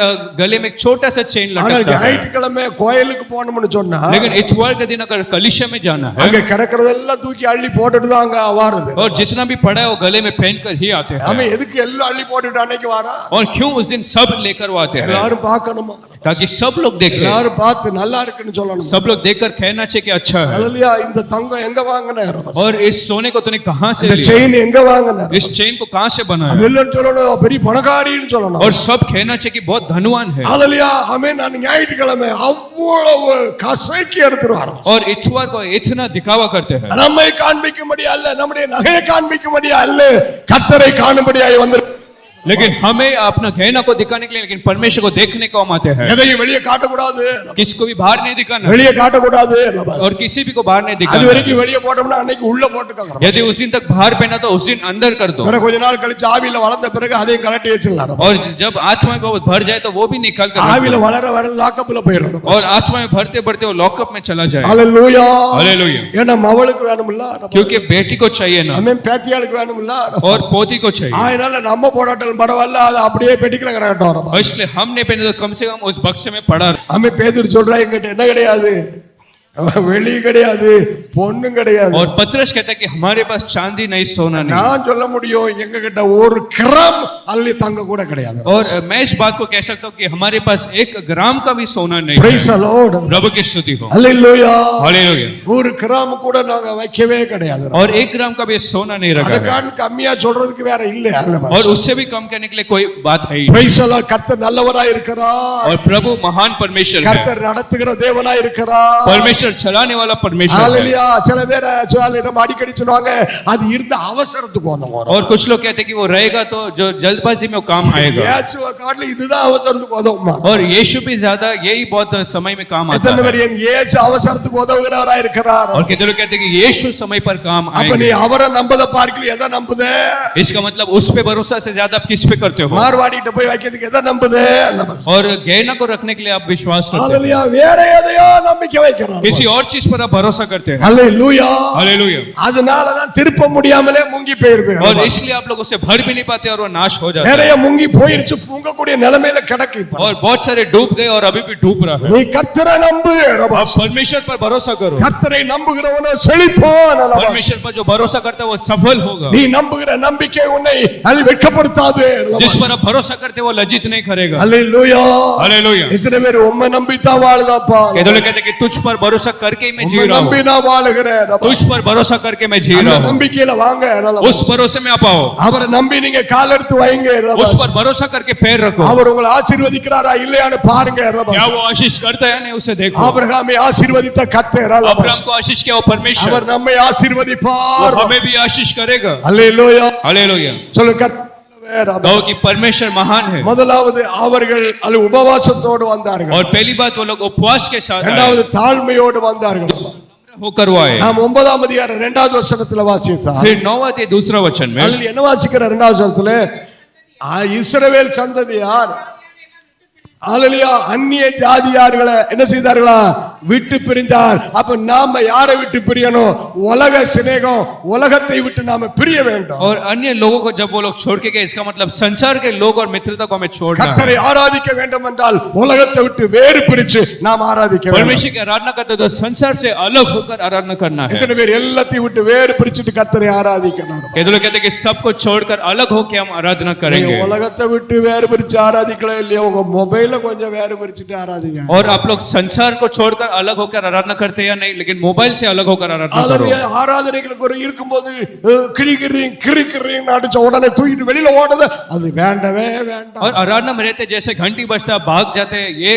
गले में एक छोटा सा चेन ஆனால் लटकता है. ஞாயிற்றுக்கிழமை கோயிலுக்கு போகணும்னு சொன்னா लेकिन इतवार के दिन अगर कलिशा में जाना है அங்க கிடக்கிறதெல்லாம் தூக்கி அள்ளி போட்டுட்டு தான் அங்க வாருது. और जितना भी पड़ा है वो गले में पहन कर ही आते हैं. அவன் எதுக்கு எல்லாம் அள்ளி போட்டுட்டு அன்னைக்கு வாரா? और क्यों उस दिन सब लेकर वो आते हैं? எல்லாரும் பார்க்கணுமா? ताकि सब लोग देखें, எல்லாரும் பார்த்து நல்லா இருக்குன்னு சொல்லணும். सब लोग देखकर कहना चाहिए कि अच्छा है. ஹalleluya. இந்த தங்கம் எங்க வாங்குன? और इस सोने को तूने कहां से இந்த लिया? செயின் எங்க வாங்குன? इस चेन को कहां से बनाया? வெள்ளன்னு சொல்லணும், பெரிய பணக்காரின்னு சொல்லணும். और सब कहना चाहिए कि बहुत धनवान है. ஹalleluya. அவன் நான் ஞாயிற்றுக்கிழமை அவ்வளவு கசைக்கு எடுத்துருவார். और इतवार को इतना दिखावा करते हैं, நம்மை காண்பிக்கும்படி அல்ல, நம்முடைய நகையை காண்பிக்கும்படி அல்ல, கர்த்தரை காணும்படியாய் வந்து. लेकिन हमें अपना गहना को दिखाने के लिए, लेकिन परमेश्वर को देखने को हम आते हैं. எதையும் வெளியே காட்டக்கூடாது. किसको भी बाहर नहीं दिखाना வெளியே காட்டக்கூடாது. और किसी भी को बाहर नहीं அது दिखाना. வரைக்கும் வெளியே போட்டோம்னா அன்னைக்கு உள்ள போட்டுக்கங்க. यदि उस दिन तक बाहर पहना तो उस दिन अंदर कर दो. பிறகு கொஞ்ச நாள் கழிச்சு ஆவியில வளர்ந்த பிறகு அதையும் கலட்டி வச்சிடலாம். और जब आत्मा में बहुत भर जाए तो वो भी निकाल कर रख ஆவியில दो. வளர வர லாக்கப்ல போயிடும். और आत्मा में भरते भरते वो लॉकअप में चला जाए. ஹalleluya. हालेलुया. ஏன்னா மவளுக்கு வேணும்ல, क्योंकि बेटी को चाहिए ना, அம்மன் பேத்தியாளுக்கு வேணும்ல. और पोती को चाहिए. அதனால நம்ம போடாட்டாலும் பரவாயில்ல, அது அப்படியே பெட்டிக்குள்ள கிடக்கட்டும். और इसलिए हमने पहने तो कम से कम उस बक्से में पड़ा रहे. அம்மன் பேதுரு சொல்றா, என்கிட்ட என்ன கிடையாது? வெளி கிடையாது, பொண்ணும் கிடையாது. और पतरस कहता है कि हमारे पास चांदी नहीं, सोना नहीं. நான் சொல்ல முடியும், எங்க கிட்ட ஒரு கிராம் அள்ளி தங்க கூட கிடையாது. और मैं इस बात को कह सकता हूँ कि हमारे पास 1 ग्राम का भी सोना नहीं Praise है. the Lord. प्रभु की स्तुति हो. ஹalleluya. हालेलुया. ஒரு கிராம் கூட நாங்க வைக்கவே கிடையாது. और 1 ग्राम का भी सोना नहीं रखा है. அதுக்கான கம்மியா சொல்றதுக்கு வேற இல்ல. और उससे भी कम करने के लिए कोई बात है ही नहीं. Praise the Lord. கர்த்தர் நல்லவராய் இருக்கிறார். और प्रभु महान परमेश्वर है. கர்த்தர் நடத்துகிற தேவனாய் இருக்கிறார். परमेश्वर चलाने वाला परमेश्वर है. ஹalleluya. அல்லேலூயா. சில பேர் நம்ம அடிக்கடி சொல்லுவாங்க அது இருந்த அவசரத்துக்கு உதவும். और कुछ लोग कहते हैं कि वो रहेगा तो जो जल्दबाजी में वो काम आएगा, இயேசுவை காட்டிலும் இதுதான் அவசரத்துக்கு உதவுமா. और यीशु भी ज्यादा यही बहुत समय में काम आता எத்தனை है. பேர் இயேசு அவசரத்துக்கு உதவுகிறவராய் இருக்கிறார்? और कितने लोग कहते हैं कि यीशु समय पर काम அப்ப நீ आएगा. அவரை நம்பத பார்க்கல எதை நம்புதே? इसका मतलब उस पे भरोसा से ज्यादा आप किस पे करते हो? மார்வாடிட்ட போய் வைக்கிறதுக்கு எதை நம்புதே? और गहना को रखने के लिए आप विश्वास करते हो, அல்லேலூயா. வேற எதையோ நம்பிக்கை வைக்கிறார். किसी और चीज पर आप भरोसा करते हैं. அல்லேலூயா. हालेलुया. அதனால தான் திருப்ப முடியாமலே முங்கி போயிடுது. और इसलिए आप लोग उससे भर भी नहीं पाते और वो नाश हो जाता है. நிறைய முங்கி போயிருச்சு, முங்கக்கூடிய நிலைமையில கிடக்கு இப்ப. और बहुत सारे डूब गए और अभी भी डूब रहा है. நீ கர்த்தரை நம்பு. आप परमेश्वर पर भरोसा करो. கர்த்தரை நம்புகிறவனோ செழிப்பான். परमेश्वर पर जो भरोसा करता है वो सफल होगा. நீ நம்புகிற நம்பிக்கை உன்னை அது வெட்கப்படுத்தாது. जिस पर आप भरोसा करते हैं वो लज्जित नहीं करेगा. அல்லேலூயா. हालेलुया. இத்தனை பேர் உம்மை நம்பித்தான் வாழுதாப்பா. कहते लोग कहते हैं कि तुझ पर भरोसा करके ही मैं जी உம்மை रहा நம்பி हूँ. நான் வாழுகிறேன். तुझ पर भरोसा करके मैं जी அந்த रहा हूँ. நம்பிக்கையில வாங்க. उस भरोसे में आप आओ. அவரை நம்பி நீங்க கால் எடுத்து வைங்க. उस पर भरोसा करके पैर रखो. அவர் உங்களை ஆசீர்வதிக்கிறாரா இல்லையான்னு பாருங்க. क्या वो आशीष करता है नहीं उसे देखो. ஆபிரகாமை ஆசீர்வதித்த கர்த்தர். अब्राहम को आशीष किया वो परमेश्वर, அவர் நம்மை वो ஆசீர்வதிப்பார். हमें भी आशीष करेगा. அல்லேலூயா. हालेलुया. சொல்லு கர்த்தர். कहो कि परमेश्वर महान है. முதலாவது அவர்கள் அல்ல உபவாசத்தோடு வந்தார்கள். और पहली बात वो लोग उपवास के साथ आए, இரண்டாவது தாழ்மையோடு வந்தார்கள். होकर वो आए. நாம் 9ஆம் அதிகாரம் 2வது வசனத்துல வாசித்தோம். फिर 9वां अध्याय दूसरा वचन में அதில் என்ன வாசிக்கிற 2வது வசனத்துல இஸ்ரவேல் சந்ததியார் அல்லேலூயா அந்நிய ஜாதியார்களை என்ன செய்தார்களா? விட்டு பிரிந்தார். அப்ப நாம யாரை விட்டு பிரியணும்? உலக சிநேகம், உலகத்தை விட்டு நாம பிரிய வேண்டும். और अन्य लोगों को जब वो लोग छोड़ के गए, इसका मतलब संसार के लोग और मित्रता को हमें छोड़ना है. கர்த்தரை ஆராதிக்க வேண்டும் என்றால் உலகத்தை விட்டு வேறு பிரிச்சு நாம் ஆராதிக்க வேண்டும். परमेश्वर की आराधना करते तो संसार से अलग होकर आराधना करना है. இத்தனை பேர் எல்லாத்தையும் விட்டு வேறு பிரிச்சுட்டு கர்த்தரை ஆராதிக்கணும். कहते लोग कहते हैं कि सबको छोड़कर अलग होकर हम आराधना करेंगे. உலகத்தை விட்டு வேறு பிரிச்சு ஆராதிக்கல இல்லையா? உங்க மொபைல்ல கொஞ்சம் வேறு பிரிச்சுட்டு ஆராதிங்க. और आप लोग संसार को छोड़कर अलग होकर आराधना करते हैं या नहीं, लेकिन मोबाइल से अलग होकर आराधना करो. ஆராதனைகளுக்கு ஒரு இருக்கும்போது கிரிக்கிறீங்க அடிச்ச உடனே தூக்கிட்டு வெளியில ஓடுது, அது வேண்டவே வேண்டாம். और आराधना में रहते जैसे घंटी बजता भाग जाते हैं, ये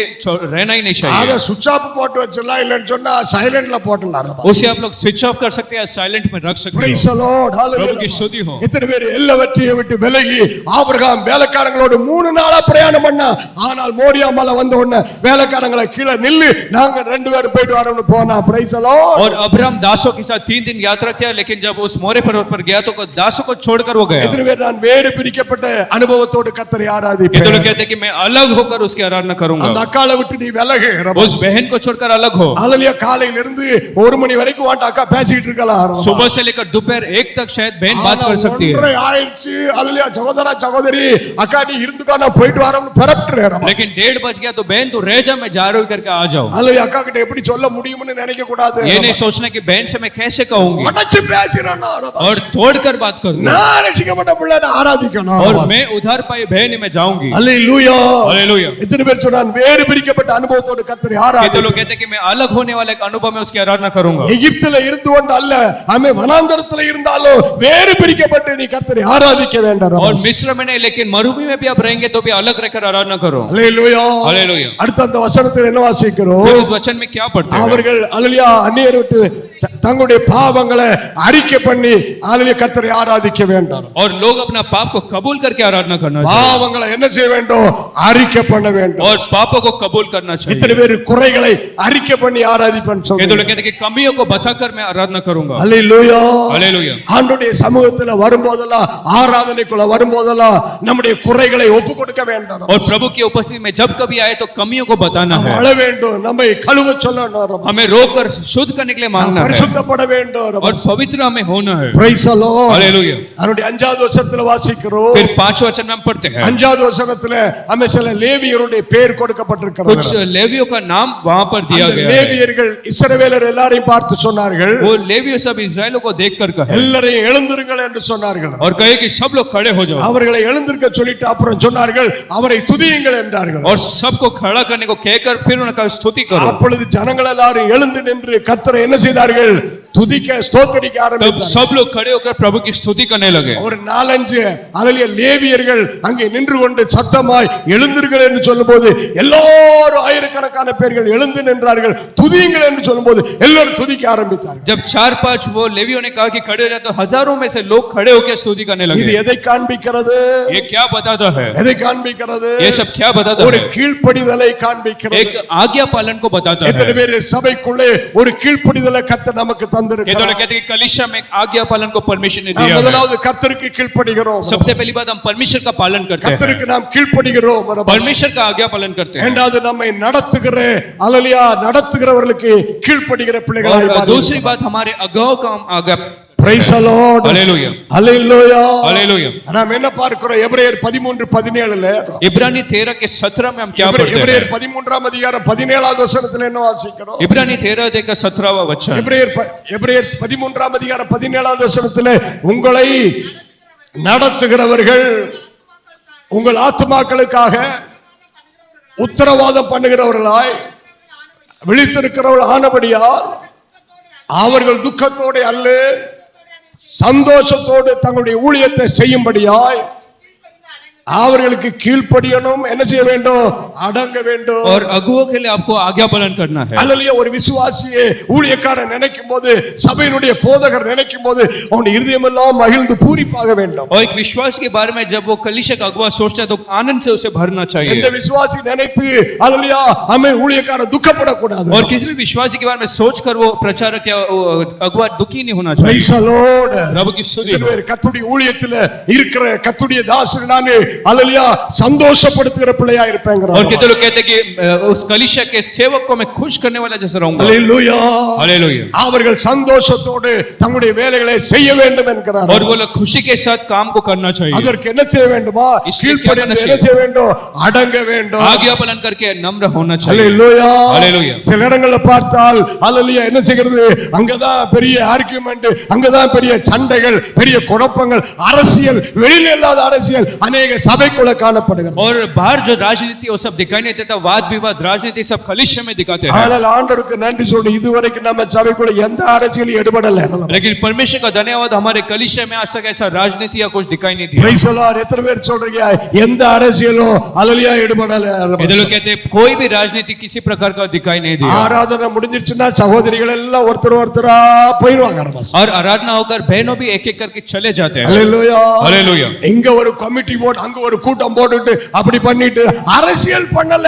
रहना ही नहीं அத चाहिए. சுவிட்ச் ஆஃப் போட்டு வச்சிடலாம், இல்லன்னு சொன்னா சைலண்ட்ல போட்டுடலாம். उसे आप लोग स्विच ऑफ कर सकते हैं, साइलेंट में रख सकते Praise हो. the Lord. प्रभु की Hallelujah. स्तुति हो. இத்தனை பேர் எல்லாவற்றையும் விட்டு விலகி ஆபிரகாம் வேலைக்காரங்களோடு 3 நாளா பிரயாணம் பண்ணா. ஆனால் மோரியா மலை வந்த உடனே வேலைக்காரங்களை கீழே நில்லு, நாங்க 2 பேரும் போயிட்டு வரோம்னு போனா. Praise the Lord. और अब्राहम दासों के साथ 3 दिन यात्रा किया, लेकिन जब उस मोरे पर्वत पर गया तो दासों को छोड़कर वो गया. இத்தனை பேர் நான் வேறு பிரிக்கப்பட்ட அனுபவத்தோடு கர்த்தரை ये तो ஆராதிப்பேன். लोग कहते हैं कि मैं अलग होकर उसकी आराधना அந்த करूंगा. அக்காளை விட்டு நீ விலகு. उस बहन को छोड़कर अलग हो. அல்லேலூயா. காலையில இருந்து 1 மணி வரைக்கும் வாட்ட அக்கா பேசிட்டு இருக்கலாம். सुबह से लेकर दोपहर 1 तक शायद बहन बात कर सकती है, ஆயிடுச்சு. அல்லேலூயா. சகோதரா சகோதரி அக்கா நீ இருந்துக்கா, நான் போயிட்டு வரோம்னு பரப்பிட்டுறேன். लेकिन 1:30 बज गया तो बहन तू रह जा, मैं जा रही हूं करके आ जाओ. அல்லேலூயா. அக்கா கிட்ட எப்படி சொல்ல முடியும்னு நினைக்க கூடாது. ये नहीं सोचना कि बहन से मैं कैसे कहूंगी உடைச்சு பேசிறேன். और तोड़कर बात करूंगा. நான் ரட்சிக்கப்பட்ட பிள்ளை, நான் ஆராதிக்கணும். और मैं उधार पाई बहन ही मैं जाऊंगी. அல்லேலூயா. हालेलुया. இத்தனை பேர் சொன்னான் வேறு பிரிக்கப்பட்ட அனுபவத்தோடு கர்த்தரை ये तो ஆராதிக்கணும். लोग कहते हैं कि मैं अलग होने वाले एक अनुभव में उसकी आराधना करूंगा. எகிப்துல இருந்து கொண்டு அல்ல, ஆமே வனாந்தரத்துல இருந்தாலும் வேறு பிரிக்கப்பட்டு நீ கர்த்தரை ஆராதிக்க வேண்டும். और मिस्र में नहीं, लेकिन मरुभूमि में भी आप रहेंगे तो भी अलग रहकर आराधना करो. அல்லேலூயா. हालेलुया. அடுத்த அந்த வசனத்தில் என்ன வாசிக்கிறோம்? फिर उस वचन में क्या पढ़ते हैं? அவர்கள் அல்லேலூயா அந்நியரை விட்டு தங்களுடைய பாவங்களை அறிக்கை பண்ணி அல்லேலூயா கர்த்தரை ஆராதிக்க வேண்டும். और लोग अपना पाप को कबूल करके आराधना करना चाहिए. பாவங்களை என்ன செய்ய வேண்டும்? அறிக்கை பண்ண வேண்டும். और पापों को कबूल करना चाहिए. இத்தனை பேர் குறைகளை அறிக்கை பண்ணி ஆராதிப்பேன்னு ये तो சொல்றாங்க. लोग कहते हैं कि कमियों को बताकर मैं आराधना करूंगा. அல்லேலூயா. हालेलुया. ஆண்டவருடைய சமூகத்துல வரும்போதெல்லாம், ஆராதனைக்குள்ள வரும்போதெல்லாம் நம்முடைய குறைகளை ஒப்பு கொடுக்க வேண்டும். और प्रभु की उपस्थिति में जब कभी आए तो कमियों को बताना நாம் है. அழ வேண்டும், நம்மை கழுவ சொல்லணும், हमें रोककर शुद्ध करने के लिए मांगना है பரிசுத்தப்பட வேண்டும். और पवित्र हमें होना है. Praise the Lord. हालेलुया. அவருடைய 5வது வசனத்துல வாசிக்கிறோம். फिर 5वें वचन में हम पढ़ते हैं, 5வது வசனத்துல நம்ம சில லேவியருடைய பெயர் கொடுக்கப்பட்டிருக்கிறது. कुछ लेवियों का नाम वहां पर दिया அந்த गया है. லேவியர்கள் இஸ்ரவேலர் எல்லாரையும் பார்த்து சொன்னார்கள், वो लेवियों सब इस्राएलियों को देखकर कहे எல்லாரையும் எழுந்திருங்கள் என்று சொன்னார்கள். और कहे कि सब लोग खड़े हो जाओ. அவர்களை எழுந்திருக்க சொல்லிட்டு அப்புறம் சொன்னார்கள் அவரை துதியுங்கள் என்றார்கள். और सबको खड़ा करने को कहकर फिर उन्होंने कहा स्तुति करो. அப்பொழுது ஜனங்கள் எல்லாரும் எழுந்து நின்று கர்த்தரை என்ன செய்தார்கள்? துதிக்க ஸ்தோத்திரிக்க तब ஆரம்பித்தார்கள். सब लोग खड़े होकर प्रभु की स्तुति करने लगे। ஒரு 4-5 அல்லேலூயா லேவியர்கள் அங்கே நின்று கொண்டு சத்தமாய் எழுந்திருங்கள் என்று சொல்லும்போது எல்லாரும் ஆயிரக்கணக்கான பேர்கள் எழுந்து நின்றார்கள். துதியுங்கள் என்று சொல்லும்போது எல்லாரும் துதிக்க ஆரம்பித்தார்கள். जब 4-5 वो लेवियों ने कहा कि खड़े हो जाए, तो हजारों में से लोग खड़े होकर स्तुति करने இது लगे। எதை காண்பிக்கிறது? ये क्या बताता है? எதை காண்பிக்கிறது? ये सब क्या बताता ஒரு है? கீழ்ப்படிதலை காண்பிக்கிறது. एक आज्ञा पालन को बताता எத்தனை है। பேர் சபைக்குள்ளே ஒரு கீழ்ப்படிதலை கர்த்தர் நமக்கு ये तो தந்திருக்கிறார். लोग कहते हैं कि कलीसिया में एक आज्ञा पालन को परमिशन ने दिया है। முதலாவது கர்த்தருக்கு கீழ்ப்படிகிறோம். सबसे पहली बात हम परमेश्वर का पालन करते हैं, கர்த்தருக்கு நாம் கீழ்ப்படிகிறோம். परमेश्वर का आज्ञा पालन करते हैं। இரண்டாவது நம்மை நடத்துகிற அல்லேலூயா நடத்துகிறவர்களுக்கு கீழ்ப்படிகிற பிள்ளைகளாய் और மாறி. दूसरी बात हमारे अगुवाओं का हम आज्ञा। Praise the Lord. Hallelujah, hallelujah. Hallelujah. நாம் என்ன பார்க்கிறோம்? எபிரேயர் 13:17ல इब्रानी 13 के 17 में हम क्या पढ़ते हैं? எபிரேயர் 13ஆம் அதிகாரம் 17வது வசனத்துல என்ன வாசிக்கிறோம்? इब्रानी 13 का 17वां वचन। எபிரேயர் 13ஆம் அதிகாரம் 17வது வசனத்துல உங்களை நடத்துகிறவர்கள் உங்கள் ஆத்துமாக்களுக்காக உத்தரவாதம் பண்ணுகிறவர்களாய் விழித்திருக்கிறவர்கள் ஆனபடியால் அவர்கள் துக்கத்தோடு அல்ல சந்தோஷத்தோடு தங்களுடைய ஊழியத்தை செய்யும்படியாய் அவர்களுக்கு கீழ்ப்படியணும். என்ன செய்ய வேண்டும்? அடங்க வேண்டும். और अगुवों के लिए आपको आज्ञा पालन करना है। அல்லேலூயா. ஒரு விசுவாசியே ஊழியக்காரன் நினைக்கும் போது, சபையினுடைய போதகர் நினைக்கும் போது அவனுடைய இருதயமெல்லாம் மகிழ்ந்து பூரிப்பாக வேண்டும். और एक विश्वास के बारे में जब वो कलीसिया का अगुवा सोचता है तो आनंद से उसे भरना இந்த चाहिए। விசுவாசி நினைத்து அல்லேலூயா हमें ஊழியக்காரன் துக்கப்படக்கூடாது. और किसी भी विश्वासी के बारे में सोचकर वो प्रचारक या वो अगुवा दुखी नहीं होना चाहिए। Praise the Lord. प्रभु की स्तुति हो। கர்த்தருடைய ஊழியத்துல இருக்கிற கர்த்தருடைய தாசன் நானே அல்லேலூயா சந்தோஷப்படுத்துகிற பிள்ளையா இருப்பேங்கறார். और कितने लोग कहते हैं कि उस कलीसिया के सेवक को मैं खुश करने वाला जैसा रहूंगा। அல்லேலூயா. हालेलुया। அவர்கள் சந்தோஷத்தோடு தங்களுடைய வேலைகளை செய்ய வேண்டும் என்கிறார். और वो लोग खुशी के साथ काम को करना चाहिए। அதற்கு என்ன செய்ய வேண்டுமா? इसलिए क्या கீழ்ப்படிந்து करना என்ன செய்ய வேண்டும்? அடங்க வேண்டும். आज्ञा पालन करके नम्र होना चाहिए। அல்லேலூயா. हालेलुया। சில இடங்கள்ல பார்த்தால் அல்லேலூயா என்ன செய்கிறது? அங்கதான் பெரிய ஆர்கியூமென்ட், அங்கதான் பெரிய சண்டைகள், பெரிய குழப்பங்கள், அரசியல், வெளியில இல்லாத அரசியல் अनेक சபைக்குள்ள காணப்படுகிறது. और बाहर जो राजनीति वो सब दिखाई नहीं देता, वाद विवाद राजनीति सब कलीसिया में दिखाते हैं। ஆனால் ஆண்டவருக்கு நன்றி சொல்லி இதுவரைக்கும் நம்ம சபைக்குள்ள எந்த அரசியலும் ஈடுபடல. लेकिन परमेश्वर का धन्यवाद, हमारे कलीसिया में आज तक ऐसा राजनीति या कुछ दिखाई नहीं दिया। Praise the Lord. எத்தனை பேர் சொல்றீங்க எந்த அரசியலும் அல்லேலூயா ஈடுபடல? ये लोग कहते हैं कोई भी राजनीति किसी प्रकार का दिखाई नहीं दिया। ஆராதனை முடிஞ்சிருச்சுன்னா சகோதரிகள் எல்லாம் ஒருத்தரா போயிடுவாங்க. और आराधना होकर बहनों भी एक एक करके चले जाते हैं। அல்லேலூயா. हालेलुया। இங்க ஒரு கமிட்டி போட்டு அங்க ஒரு கூட்டம் போட்டுட்டு அப்படி பண்ணிட்டு அரசியல் பண்ணல.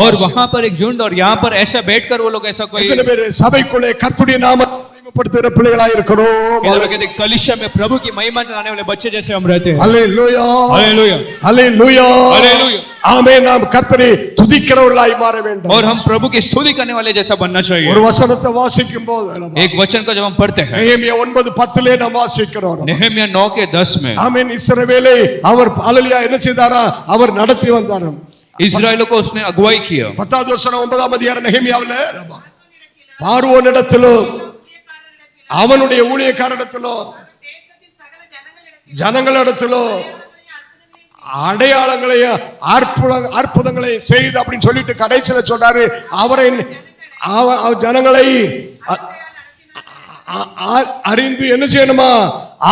और वहां पर एक झुंड और यहाँ पर ऐसा बैठकर वो लोग ऐसा कोई எத்தனை பேர் சபைக்குள்ளே கர்த்தருடைய நாமத்தை மகிமைப்படுத்துகிற பிள்ளைகளாய் இருக்கிறோம்? ये लोग कहते हैं कलीसिया में प्रभु की महिमा लाने वाले बच्चे जैसे हम रहते हैं। அல்லேலூயா. हालेलुया। அல்லேலூயா. हालेलुया। ஆமென். நாம் கர்த்தரை துதிக்கிறவர்களாய் மாற வேண்டும். और हम प्रभु की स्तुति करने वाले जैसा बनना चाहिए। ஒரு வசனத்தை வாசிக்கும் போது एक वचन को जब हम पढ़ते हैं, நெகேமியா 9:10 நாம் வாசிக்கிறோம். नेहमिया 9:10 में ஆமென். இஸ்ரவேலை அவர் அல்லேலூயா என்ன செய்தாரா? அவர் நடத்தி வந்தார். इस्राएल को उसने अगुवाई किया। 10வது வசனம் 9ஆம் அதிகாரம் நெகேமியாவுல பார்வோனிடத்திலும் அவனுடைய ஊழியக்காரரிடத்திலும் ஜனங்களிடத்திலும் அடையாளங்களை அற்புதங்களை செய்து அப்படின்னு சொல்லிட்டு கடைசியில சொல்றாரு. அவரை ஜனங்களை அறிந்து என்ன செய்யணுமா?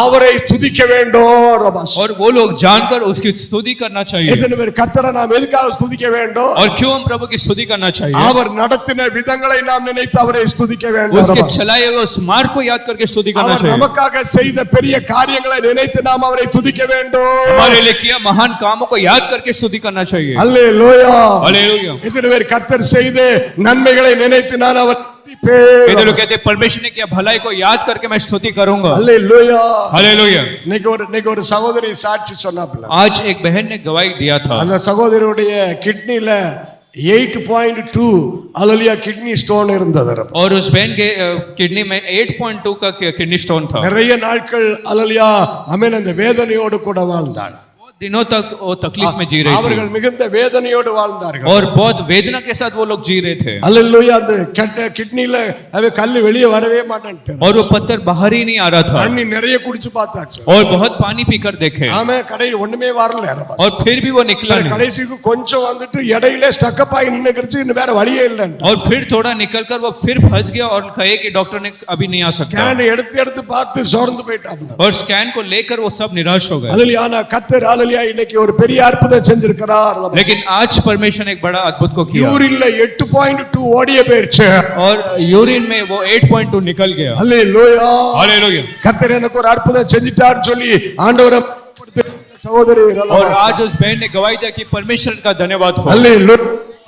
அவரை துதிக்க வேண்டும். और वो लोग जानकर उसकी स्तुति करना चाहिए। எத்தனை பேர் கர்த்தரை நாம் எதுக்காக துதிக்க வேண்டும்? और क्यों हम प्रभु की स्तुति करना चाहिए? அவர் நடத்தின விதங்களை நாம் நினைத்து அவரை துதிக்க வேண்டும். उसके चलाए हुए उस मार्ग को याद करके स्तुति करना அவர் चाहिए। நமக்காக செய்த பெரிய காரியங்களை நினைத்து நாம் அவரை துதிக்க வேண்டும். हमारे लिए किया महान कामों को याद करके स्तुति करना चाहिए। அல்லேலூயா. हालेलुया। எத்தனை பேர் கர்த்தர் செய்த நன்மைகளை நினைத்து நான் அவர் ये लोग कहते हैं परमेश्वर ने किया भलाई को याद करके मैं स्तुति करूंगा। அல்லேலூயா. हालेलुया। இன்னைக்கு ஒரு சகோதரி சாட்சி சொன்னாப்ல. आज एक बहन ने गवाही दिया था। அந்த சகோதரியுடைய கிட்னில 8.2 அல்லேலூயா கிட்னி ஸ்டோன் இருந்தது. और उस बहन के किडनी में 8.2 का किडनी स्टोन था। நிறைய நாட்கள் அல்லேலூயா ஆமென் அந்த வேதனையோடு கூட வாழ்ந்தாள். बहुत दिनों तक वो तकलीफ में जी रही அவர்கள் மிகுந்த வேதனையோடு வாழ்ந்தார்கள். थी और बहुत वेदना के साथ वो लोग जी रहे थे அல்லேலூயா. அந்த கிட்னில அவ கல்லு வெளியே வரவே மாட்டேன்ட்டு. और वो पत्थर बाहर ही नहीं आ रहा था தண்ணி நிறைய குடிச்சு பார்த்தாச்சு. और बहुत पानी पीकर देखे ஆமே கடை ஒண்ணுமே வரல. और फिर भी वो निकला नहीं கடைசிக்கு கொஞ்சம் வந்துட்டு இடையில ஸ்டக்கப் ஆகி நின்னுக்கிச்சு. இன்னும் வேற வழியே இல்லன்னு. और फिर थोड़ा निकलकर वो फिर फंस गया और कहे कि डॉक्टर ने अभी नहीं आ सकता ஸ்கேன் எடுத்து எடுத்து பார்த்து சோர்ந்து போயிட்டாங்க. और स्कैन को लेकर वो सब निराश हो गए அல்லேலூயா. கர்த்தர் அல்லேலூயா இன்னைக்கு ஒரு பெரிய அற்புதம் செஞ்சிருக்கிறார். लेकिन आज परमेश्वर ने एक बड़ा अद्भुत को किया யூரின்ல 8.2 ஓடிய போயிருச்சு. और यूरिन में वो 8.2 निकल गया அல்லேலூயா. हालेलुया கர்த்தர் எனக்கு ஒரு அற்புதம் செஞ்சிட்டார்னு சொல்லி ஆண்டவரை சகோதரி और आज उस बहन ने गवाही दिया कि परमेश्वर का धन्यवाद हो அல்லேலூயா.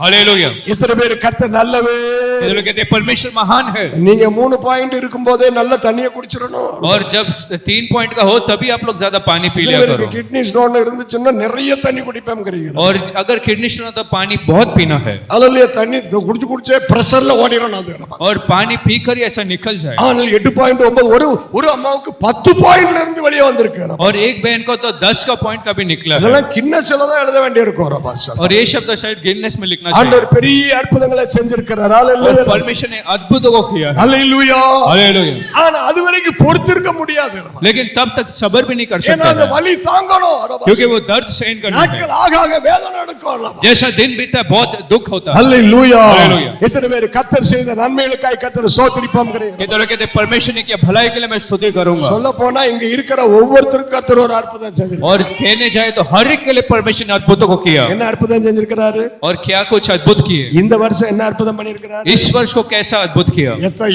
हालेलुया இத்தனை பேர் கர்த்தர் நல்லவே. ये लोग कहते हैं परमेश्वर महान है நீங்க 3 பாயிண்ட் இருக்கும்போதே நல்ல தண்ணியை குடிச்சிரணும். और जब 3 पॉइंट का हो तभी आप लोग ज्यादा पानी पी लिया करो கிட்னி ஸ்டோன் இருந்துச்சுன்னா நிறைய தண்ணி குடிப்பேம்ங்கறீங்க. और अगर किडनी स्टोन तो पानी बहुत पीना है அல்லேலூயா. தண்ணி குடிச்சு குடிச்சே பிரஷர்ல ஓடிரணும் அது. और पानी पीकर ही ऐसा निकल जाए ஆனால் 8.9 ஒரு அம்மாவுக்கு 10 பாயிண்ட்ல இருந்து வெளியே வந்திருக்கு. और एक बहन को तो 10 का पॉइंट कभी निकला है இதெல்லாம் கின்னஸ்ல தான் எழுத வேண்டியிருக்கும் ரபாஸ். और ये शब्द शायद गिनेस में लिखना ஆண்டவர் चाहिए பெரிய அற்புதங்களை செஞ்சிருக்கிறார். और அல்லேலூயா. परमेश्वर ने अद्भुतों को किया है அல்லேலூயா. हालेलुया ஆனா அது வரைக்கும் பொறுத்திருக்க முடியாது. लेकिन तब तक सब्र भी नहीं कर ஏன்னா அந்த सकते வலி தாங்கணும் ரபாஸ். क्योंकि वो दर्द सहन करना है நாட்கள் ஆக ஆக வேதனை எடுக்கும் ரபாஸ். जैसा दिन बीता है बहुत दुख होता है அல்லேலூயா. அல்லேலூயா. இத்தனை பேர் கர்த்தர் செய்த நன்மைகளுக்காய் கர்த்தர் ஸ்தோத்திரிப்போம்ங்கறீங்க. ये तो लोग कहते हैं परमेश्वर ने किया भलाई के लिए मैं स्तुति करूंगा சொல்ல போனா இங்க இருக்கிற ஒவ்வொருத்தருக்கும் கர்த்தர் ஒரு அற்புதம் செஞ்சிருக்கார். और कहने जाए तो हर एक के लिए परमेश्वर ने अद्भुतों को किया என்ன அற்புதம் செஞ்சிருக்காரு? और क्या कुछ अद्भुत किए இந்த வருஷம் என்ன அற்புதம் பண்ணிருக்காரு? इस वर्ष को कैसा अद्भुत किया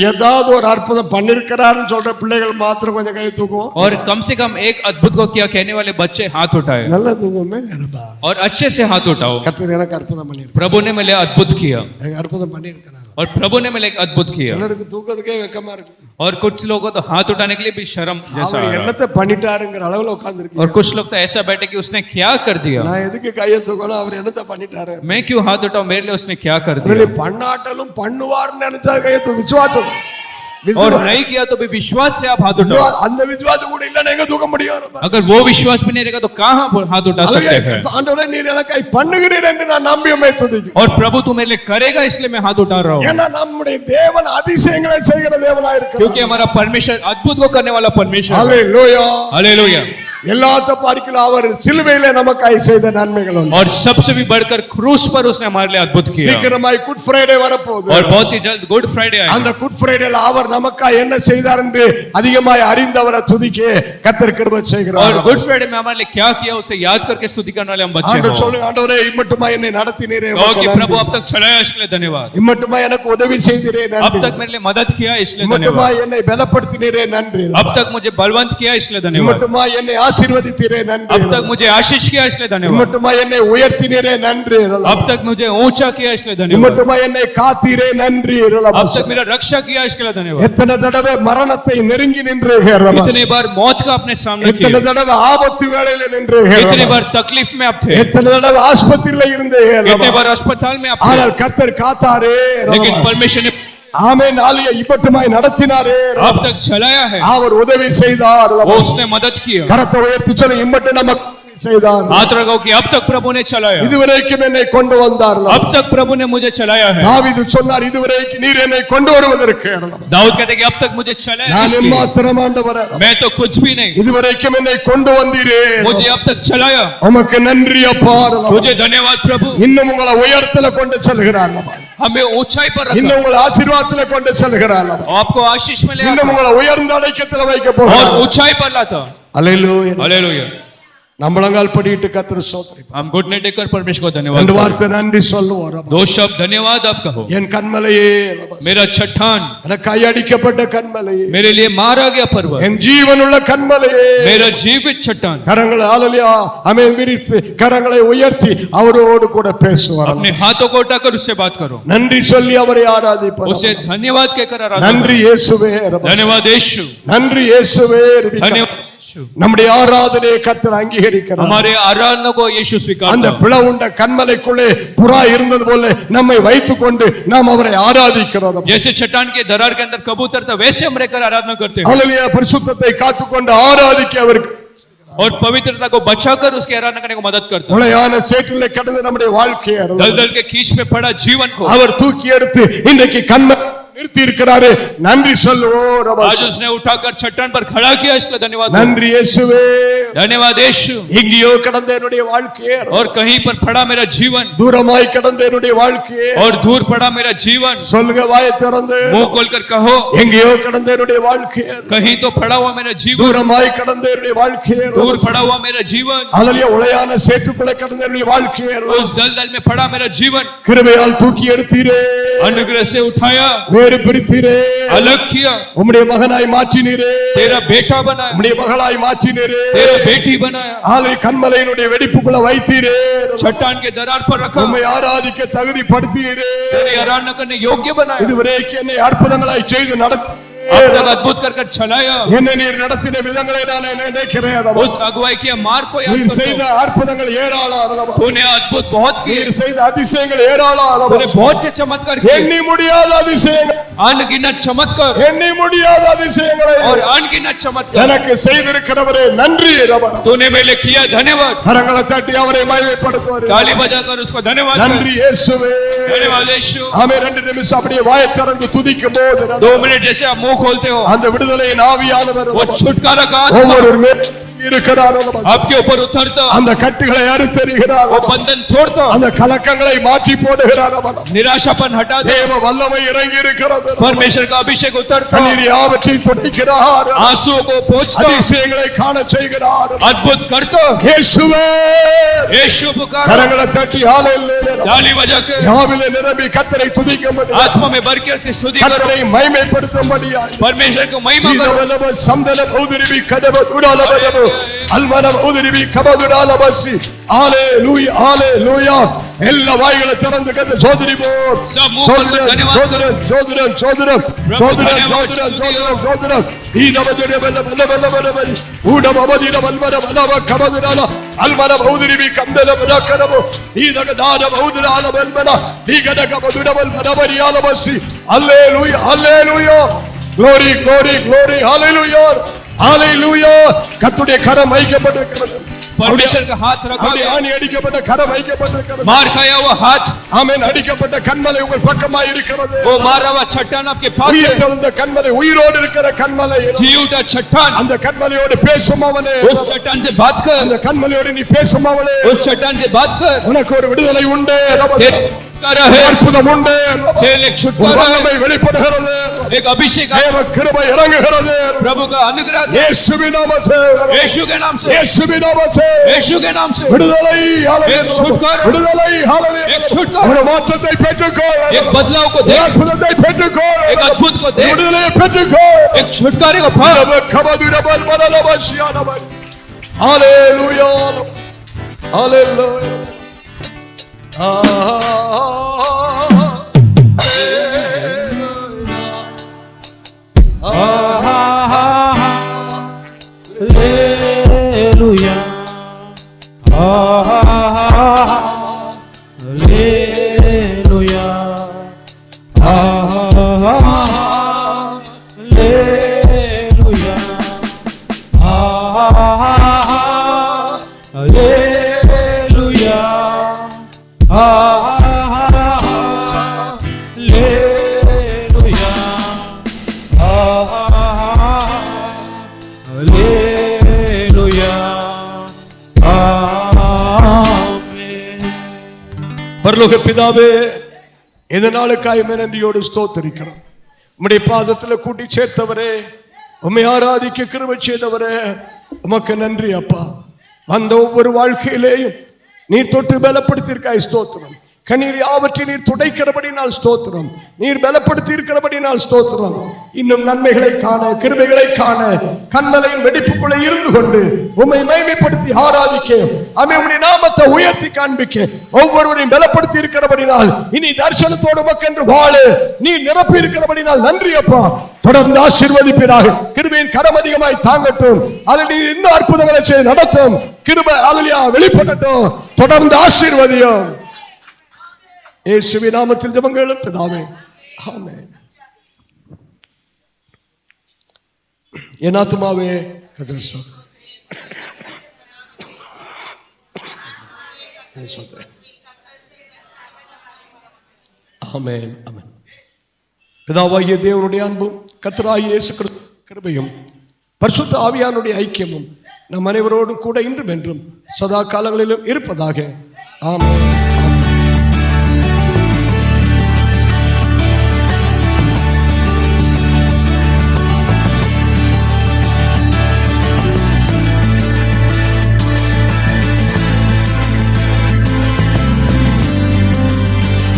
ஏதாவது ஒரு அற்புதம் பண்ணிருக்காருன்னு சொல்ற பிள்ளைகள் மாத்திரம் கொஞ்சம் கை தூக்குவோம். और कम से कम एक अद्भुत को किया कहने वाले बच्चे हाथ उठाए நல்லா தூக்குவோமே ரபா. और अच्छे से हाथ उठाओ கர்த்தர் எனக்கு அற்புதம் பண்ணிருக்காரு. प्रभु ने मेरे अद्भुत किया எனக்கு அற்புதம் பண்ணிருக்காரு. और प्रभु ने मेरे एक अद्भुत किया சிலருக்கு தூக்கிறதுக்கே வெக்கமா இருக்கு. और कुछ लोगों को तो हाथ उठाने के लिए भी शर्म जैसा அவர் आ रहा है। என்னத்தை பண்ணிட்டாருங்கிற அளவுல உட்கார்ந்திருக்கீங்க. और कुछ लोग तो ऐसा बैठे कि उसने क्या कर दिया நான் எதுக்கு கையை தூக்கணும்? அவர் என்னத்தை பண்ணிட்டாரு? मैं क्यों हाथ उठाऊं मेरे लिए उसने क्या कर அவரே दिया பண்ணாட்டலும் பண்ணுவார்னு நினைச்சா கையை தூக்கு. விசுவாசம் और नहीं किया तो भी विश्वास से आप हाथ उठाओ அந்த விசுவாசம் கூட இல்ல எங்க தூக்க முடியும் ரபா. अगर वो विश्वास भी नहीं रहेगा तो कहां हाथ उठा सकते हैं ஆண்டவரே நீர் எனக்காய் பண்ணுகிறீர் என்று நான் நம்பி உம்மை துதிக்கிறேன். और प्रभु तू मेरे लिए करेगा इसलिए मैं हाथ उठा रहा हूं ஏன்னா நம்முடைய தேவன் அதிசயங்களை செய்கிற தேவனாய் இருக்கிறார். क्योंकि हमारा परमेश्वर अद्भुत को करने वाला परमेश्वर है ஹalleluya. हालेलुया எல்லாத்த பார்க்கலாம் அவர் சிலுவையிலே நமக்காய் செய்த நன்மைகள் உண்டு. और सबसे भी बढ़कर क्रूस पर उसने हमारे लिए अद्भुत किया சீக்கிரமாய் குட் ஃப்ரைடே வரப்போகுது. और बहुत ही जल्द गुड फ्राइडे அந்த आएगा குட் ஃப்ரைடேல அவர் நமக்காய் என்ன செய்தார் என்று அதிகமாய் அறிந்தவரை துதிக்க கர்த்தர் கிருபை செய்கிறார். और गुड फ्राइडे में हमारे लिए क्या किया उसे याद करके स्तुति करने वाले हम बच्चे ஆண்டவர் हैं சொல்லுங்க, ஆண்டவரே இம்மட்டுமா என்னை நடத்தினீரே कहो कि உமக்கு प्रभु நன்றி. अब तक चलाया इसलिए धन्यवाद இம்மட்டுமா எனக்கு உதவி செய்தீரே अब நன்றி. तक मेरे लिए मदद किया इसलिए இம்மட்டுமா धन्यवाद என்னை பலப்படுத்தினீரே நன்றி. अब तक मुझे बलवंत किया इसलिए धन्यवाद இம்மட்டுமா என்னை ஆசீர்வதித்தீரே நன்றி. अब तक मुझे आशीष किया इसलिए धन्यवाद இம்மட்டுமா என்னை உயர்த்தினீரே நன்றி. अब तक मुझे ऊंचा किया इसलिए धन्यवाद இம்மட்டுமா என்னை காத்தீரே நன்றி. अब तक मेरा रक्षा किया इसके लिए धन्यवाद எத்தனை தடவை மரணத்தை நெருங்கி நின்றீர்கள் ரபா. इतने बार मौत का अपने सामने எத்தனை किया தடவை ஆபத்து வேளையில நின்றீர்கள் इतने ரபா. बार तकलीफ में आप थे எத்தனை தடவை ஆஸ்பத்திரியில இருந்தீர்கள் इतने ரபா. बार अस्पताल में आप थे ஆனால் கர்த்தர் காத்தாரே ரபா. लेकिन परमेश्वर ने ஆமென். ஆலியா இம்மட்டுமாய் நடத்தினாரே ரபா. अब तक चलाया है அவர் உதவி செய்தார் वो ரபா. उसने मदद किया கரத்தை உயர்த்தி சொல்ல இம்மட்டு நமக்கு செய்தார். हाथ लगाओ कि अब तक प्रभु ने चलाया இதுவரைக்கும் என்னை கொண்டு வந்தார் ரபா. अब तक प्रभु ने मुझे चलाया है தாவீது சொன்னார் இதுவரைக்கும் நீர் என்னை கொண்டு வருவதற்கு ரபா. दाऊद कहते कि अब तक मुझे चलाया நான் इसलिए மாத்திரம் ஆண்டவரே ரபா. मैं तो कुछ भी नहीं இதுவரைக்கும் என்னை கொண்டு வந்தீரே ரபா. मुझे अब तक चलाया உமக்கு நன்றி அப்பா ரபா. मुझे धन्यवाद प्रभु இன்னும் உங்களை உயரத்துல கொண்டு செல்கிறார் ரபா. हमें ऊंचाई पर रखा இன்னும் உங்களை ஆசீர்வாதத்துல கொண்டு செல்கிறார் ரபா. आपको आशीष में ले இன்னும் आया உங்களை உயர்ந்த அடைக்கத்துல வைக்க और போகிறார். ऊंचाई पर लाता அல்லேலூயா. हालेलुया நம்மளங்கால் படிட்டு கர்த்தர் ஸ்தோத்திரம். हम घुटने टेककर परमेश्वर को धन्यवाद ரெண்டு करें। வார்த்தை நன்றி சொல்லுவோம் ரபா. दो शब्द धन्यवाद आप कहो என் கண்மலையே ரபா. मेरा चट्टान எனக்கு கையடிக்கப்பட்ட கண்மலையே, मेरे लिए मारा गया पर्वत என் ஜீவனுள்ள கண்மலையே, मेरा जीवित चट्टान கரங்களை ஹalleluya ஆமென் விரித்து கரங்களை உயர்த்தி அவரோடு கூட பேசுவார். अपने हाथों को उठाकर उससे बात करो நன்றி சொல்லி அவரை ஆராதிப்பார். उसे धन्यवाद कहकर आराधना நன்றி करो। இயேசுவே ரபா. धन्यवाद यीशु நன்றி இயேசுவே ரபா. धन्यवाद यीशु நம்முடைய ஆராதனையை கர்த்தர் அங்கீகரிக்கிறார். हमारे आराधना को यीशु स्वीकार அந்த करो। பிளவுண்ட கண்மலைக்குள்ளே புறா இருந்தது போல நம்மை வைத்துக்கொண்டு நாம் அவரை ஆராதிக்கிறோம். जैसे चट्टान के दरार के अंदर कबूतर था वैसे हम रहकर आराधना करते हैं। ஹalleluya. பரிசுத்தத்தை காத்துக்கொண்டு ஆராதிக்க அவருக்கு और पवित्रता को बचाकर उसके आराधना करने को मदद करता है। உளையான சேற்றிலே கடந்து நம்முடைய வாழ்க்கையை दलदल के कीच में पड़ा जीवन को அவர் தூக்கி எடுத்து இன்றைக்கு கண்மலை நிறுத்தி இருக்கிறாரு. நன்றி சொல்லுவோம் ரபா. आज उसने उठाकर चट्टान पर खड़ा किया, इसका धन्यवाद। நன்றி இயேசுவே. धन्यवाद यीशु। எங்கேயோ கடந்த என்னுடைய வாழ்க்கையை और कहीं पर पड़ा मेरा जीवन, தூரமாய் கடந்த என்னுடைய வாழ்க்கையை और दूर पड़ा मेरा जीवन। சொல்லுங்க வாயை திறந்து. मुंह खोलकर कहो, எங்கேயோ கடந்த என்னுடைய வாழ்க்கையை कहीं तो पड़ा हुआ मेरा जीवन, தூரமாய் கடந்த என்னுடைய வாழ்க்கையை दूर पड़ा हुआ मेरा जीवन, அல்லேலூயா உளையான சேற்றுக்குள்ளே கடந்த என்னுடைய வாழ்க்கையை उस दलदल में पड़ा मेरा जीवन கிருபையால் தூக்கி எடுத்தீரே. अनुग्रह से उठाया, வேறு பிரித்தீரே. अलग किया, உம்முடைய மகனாய் மாற்றினீரே. तेरा बेटा बनाया, உம்முடைய மகளாய் மாற்றினீரே. तेरा बेटी बनाया, ஆலை கண்மலையினுடைய வெடிப்புக்குள்ள வைத்தீரே. चट्टान के दरार पर रखा, உம்மை ஆராதிக்க தகுதிப்படுத்தீரே. तेरी आराधना करने योग्य बनाया, இதுவரைக்கும் என்னை அற்புதங்களாய் செய்து நடத்தி अब तक अद्भुत कर चलाया। என்னை நீர் நடத்தின விதங்களை நான் நினைக்கிறேன். उस अगुवाई के मार्ग को याद நீர் करता செய்த हूं। அற்புதங்கள் ஏராளம். तूने अद्भुत बहुत किए, நீர் செய்த அதிசயங்கள் ஏராளம். तूने बहुत से चमत्कार किए, எண்ணி முடியாத அதிசயங்கள், अनगिनत चमत्कार எண்ணி முடியாத அதிசயங்களை और अनगिनत चमत्कार எனக்கு செய்திருக்கிறவரே நன்றி ரபா. तूने मेरे किया, धन्यवाद। கரங்களை தட்டி அவரை மகிமைப்படுத்துவார். ताली बजाकर उसको धन्यवाद நன்றி कर। இயேசுவே. धन्यवाद यीशु। ஆமென். 2 நிமிஷம் அப்படியே வாயை திறந்து துதிக்கும் போது 2 मिनट जैसे आप मुंह खोलते हो, அந்த விடுதலையின் ஆவியானவர் वो छुटकारा का आत्मा ஒவ்வொரு மேல் இருக்கிறார். आपके ऊपर उतरता, அந்த கட்டுகளை அறுத்தெறிகிறார். वो बंधन तोड़ता, அந்த கலக்கங்களை மாற்றி போடுகிறார். निराशापन हटा दे, தேவ வல்லமை இறங்கி இருக்கிறது. परमेश्वर का अभिषेक उतरता, கண்ணீர் யாவற்றையும் துடைக்கிறார். आंसुओं को पोंछता, அதிசயங்களை காண செய்கிறார். अद्भुत करता। இயேசுவே. यीशु पुकार, கரங்களை தட்டி ஹalleluya. ताली बजा के யாவிலே நிரம்பி கர்த்தரை துதிக்கும்படி, आत्मा में भर के उसकी स्तुति करो, கர்த்தரை மகிமைப்படுத்தும்படியாய் परमेश्वर को महिमा करो। இதவலவ சந்தல உதிரிவி கதவ உடாலவதவு அல்மன உதிரிவி கபதுடாலவசி. ஹalleluya ஹalleluya. எல்லா வாய்களை திறந்து கர்த்தர் சோதரி போர். सब मुंह खोलकर धन्यवाद करो। சோதரம் சோதரம் சோதரம் சோதரம் சோதரம் சோதரம் இதவதுரே வல்ல வல்ல வல்ல வல்ல ஊடமதிர வல்வர வலவ கபதுடால அல்மன உதிரிவி கந்தல வலக்கரபு இதக தான உதிரால வல்மன நீகட கபதுடவல் வலவரியாலவசி. ஹalleluya ஹalleluya. glory glory glory hallelujah hallelujah. கர்த்தருடைய கரம் வைக்கப்பட்டிருக்கிறது. परमेश्वर का हाथ रखा அவருடைய गया, ஆணி அடிக்கப்பட்ட கரம் வைக்கப்பட்டிருக்கிறது. मार खाया हुआ हाथ, ஆமென். அடிக்கப்பட்ட கண்மலை உங்கள் பக்கமாய் இருக்கிறது. वो मारा हुआ चट्टान आपके पास है, உயிர் தெழுந்த கண்மலை, உயிரோடு இருக்கிற கண்மலை. जी उठा चट्टान, அந்த கண்மலையோடு பேசும் அவனே. उस चट्टान से बात कर, அந்த கண்மலையோடு நீ பேசும் அவனே. उस चट्टान से बात कर, உனக்கு ஒரு விடுதலை உண்டு. तेरे छुटकारा है, அற்புதம் உண்டு. तेरे एक ஒரு छुटकारा है, வல்லமை வெளிப்படுகிறது. एक अभिषेक है, தேவ கிருபை இறங்குகிறது. प्रभु का अनुग्रह है। இயேசுவின் நாமத்தில், यीशु के नाम से, இயேசுவின் நாமத்தில் यीशु के नाम से விடுதலை. ஹalleluya. एक छुटकारा, விடுதலை. ஹalleluya. एक छुटकारा, ஒரு மாற்றத்தை பெற்றுக்கொள். एक बदलाव को ஒரு दे, அற்புதத்தை பெற்றுக்கொள். एक अद्भुत को दे, விடுதலையை பெற்றுக்கொள். एक छुटकारे को फल। ஹalleluya ஹalleluya. Hallelujah. Hallelujah. Hallelujah. Hallelujah. பரலோக பிதாவே, இந்த நாளுக்காய் நன்றியோடு ஸ்தோத்திரிக்கிறோம். உம்முடைய பாதத்தில் கூட்டி சேர்த்தவரே, உம்மை ஆராதிக்க கிருபை செய்தவரே, உமக்கு நன்றி அப்பா. வந்த ஒவ்வொரு வாழ்க்கையிலேயும் நீர் தொட்டு பலப்படுத்தியிருக்காய் ஸ்தோத்திரம். கண்ணீர் யாவற்றை நீர் துடைக்கிறபடினால் ஸ்தோத்திரம். நீர் பலப்படுத்தி இருக்கிறபடினால் ஸ்தோத்திரம். இன்னும் நன்மைகளை காண, கிருபைகளை காண, கண்மலையின் வெடிப்புக்குள்ளே இருந்து கொண்டு உம்மை மகிமைப்படுத்தி ஆராதிக்க, உம்முடைய நாமத்தை உயர்த்தி காண்பிக்க ஒவ்வொருவரையும் பலப்படுத்தி இருக்கிறபடினால் இனி தரிசனத்தோடு உமக்கென்று வாழ நீ நிரப்பி இருக்கிறபடினால் நன்றி அப்பா. தொடர்ந்து ஆசீர்வதிப்பீராக. கிருபையின் கரம் அதிகமாய் தாங்கட்டும். அதில் நீ இன்னும் அற்புதங்களை செய்து நடத்தும். கிருபை ஹல்லேலூயா வெளிப்படட்டும். தொடர்ந்து ஆசீர்வதியும். இயேசுவின் நாமத்தில் ஜெபங்களும் பிதாவே, ஆமென். என் ஆத்துமாவே கர்த்தரை ஸ்தோத்திரி. ஆமென் ஆமென். பிதாவாகிய தேவனுடைய அன்பும் கர்த்தராகிய இயேசு கிறிஸ்துவின் கிருபையும் பரிசுத்த ஆவியானுடைய ஐக்கியமும் நம் அனைவரோடும் கூட இன்றும் என்றும் சதா காலங்களிலும் இருப்பதாக. ஆமென்.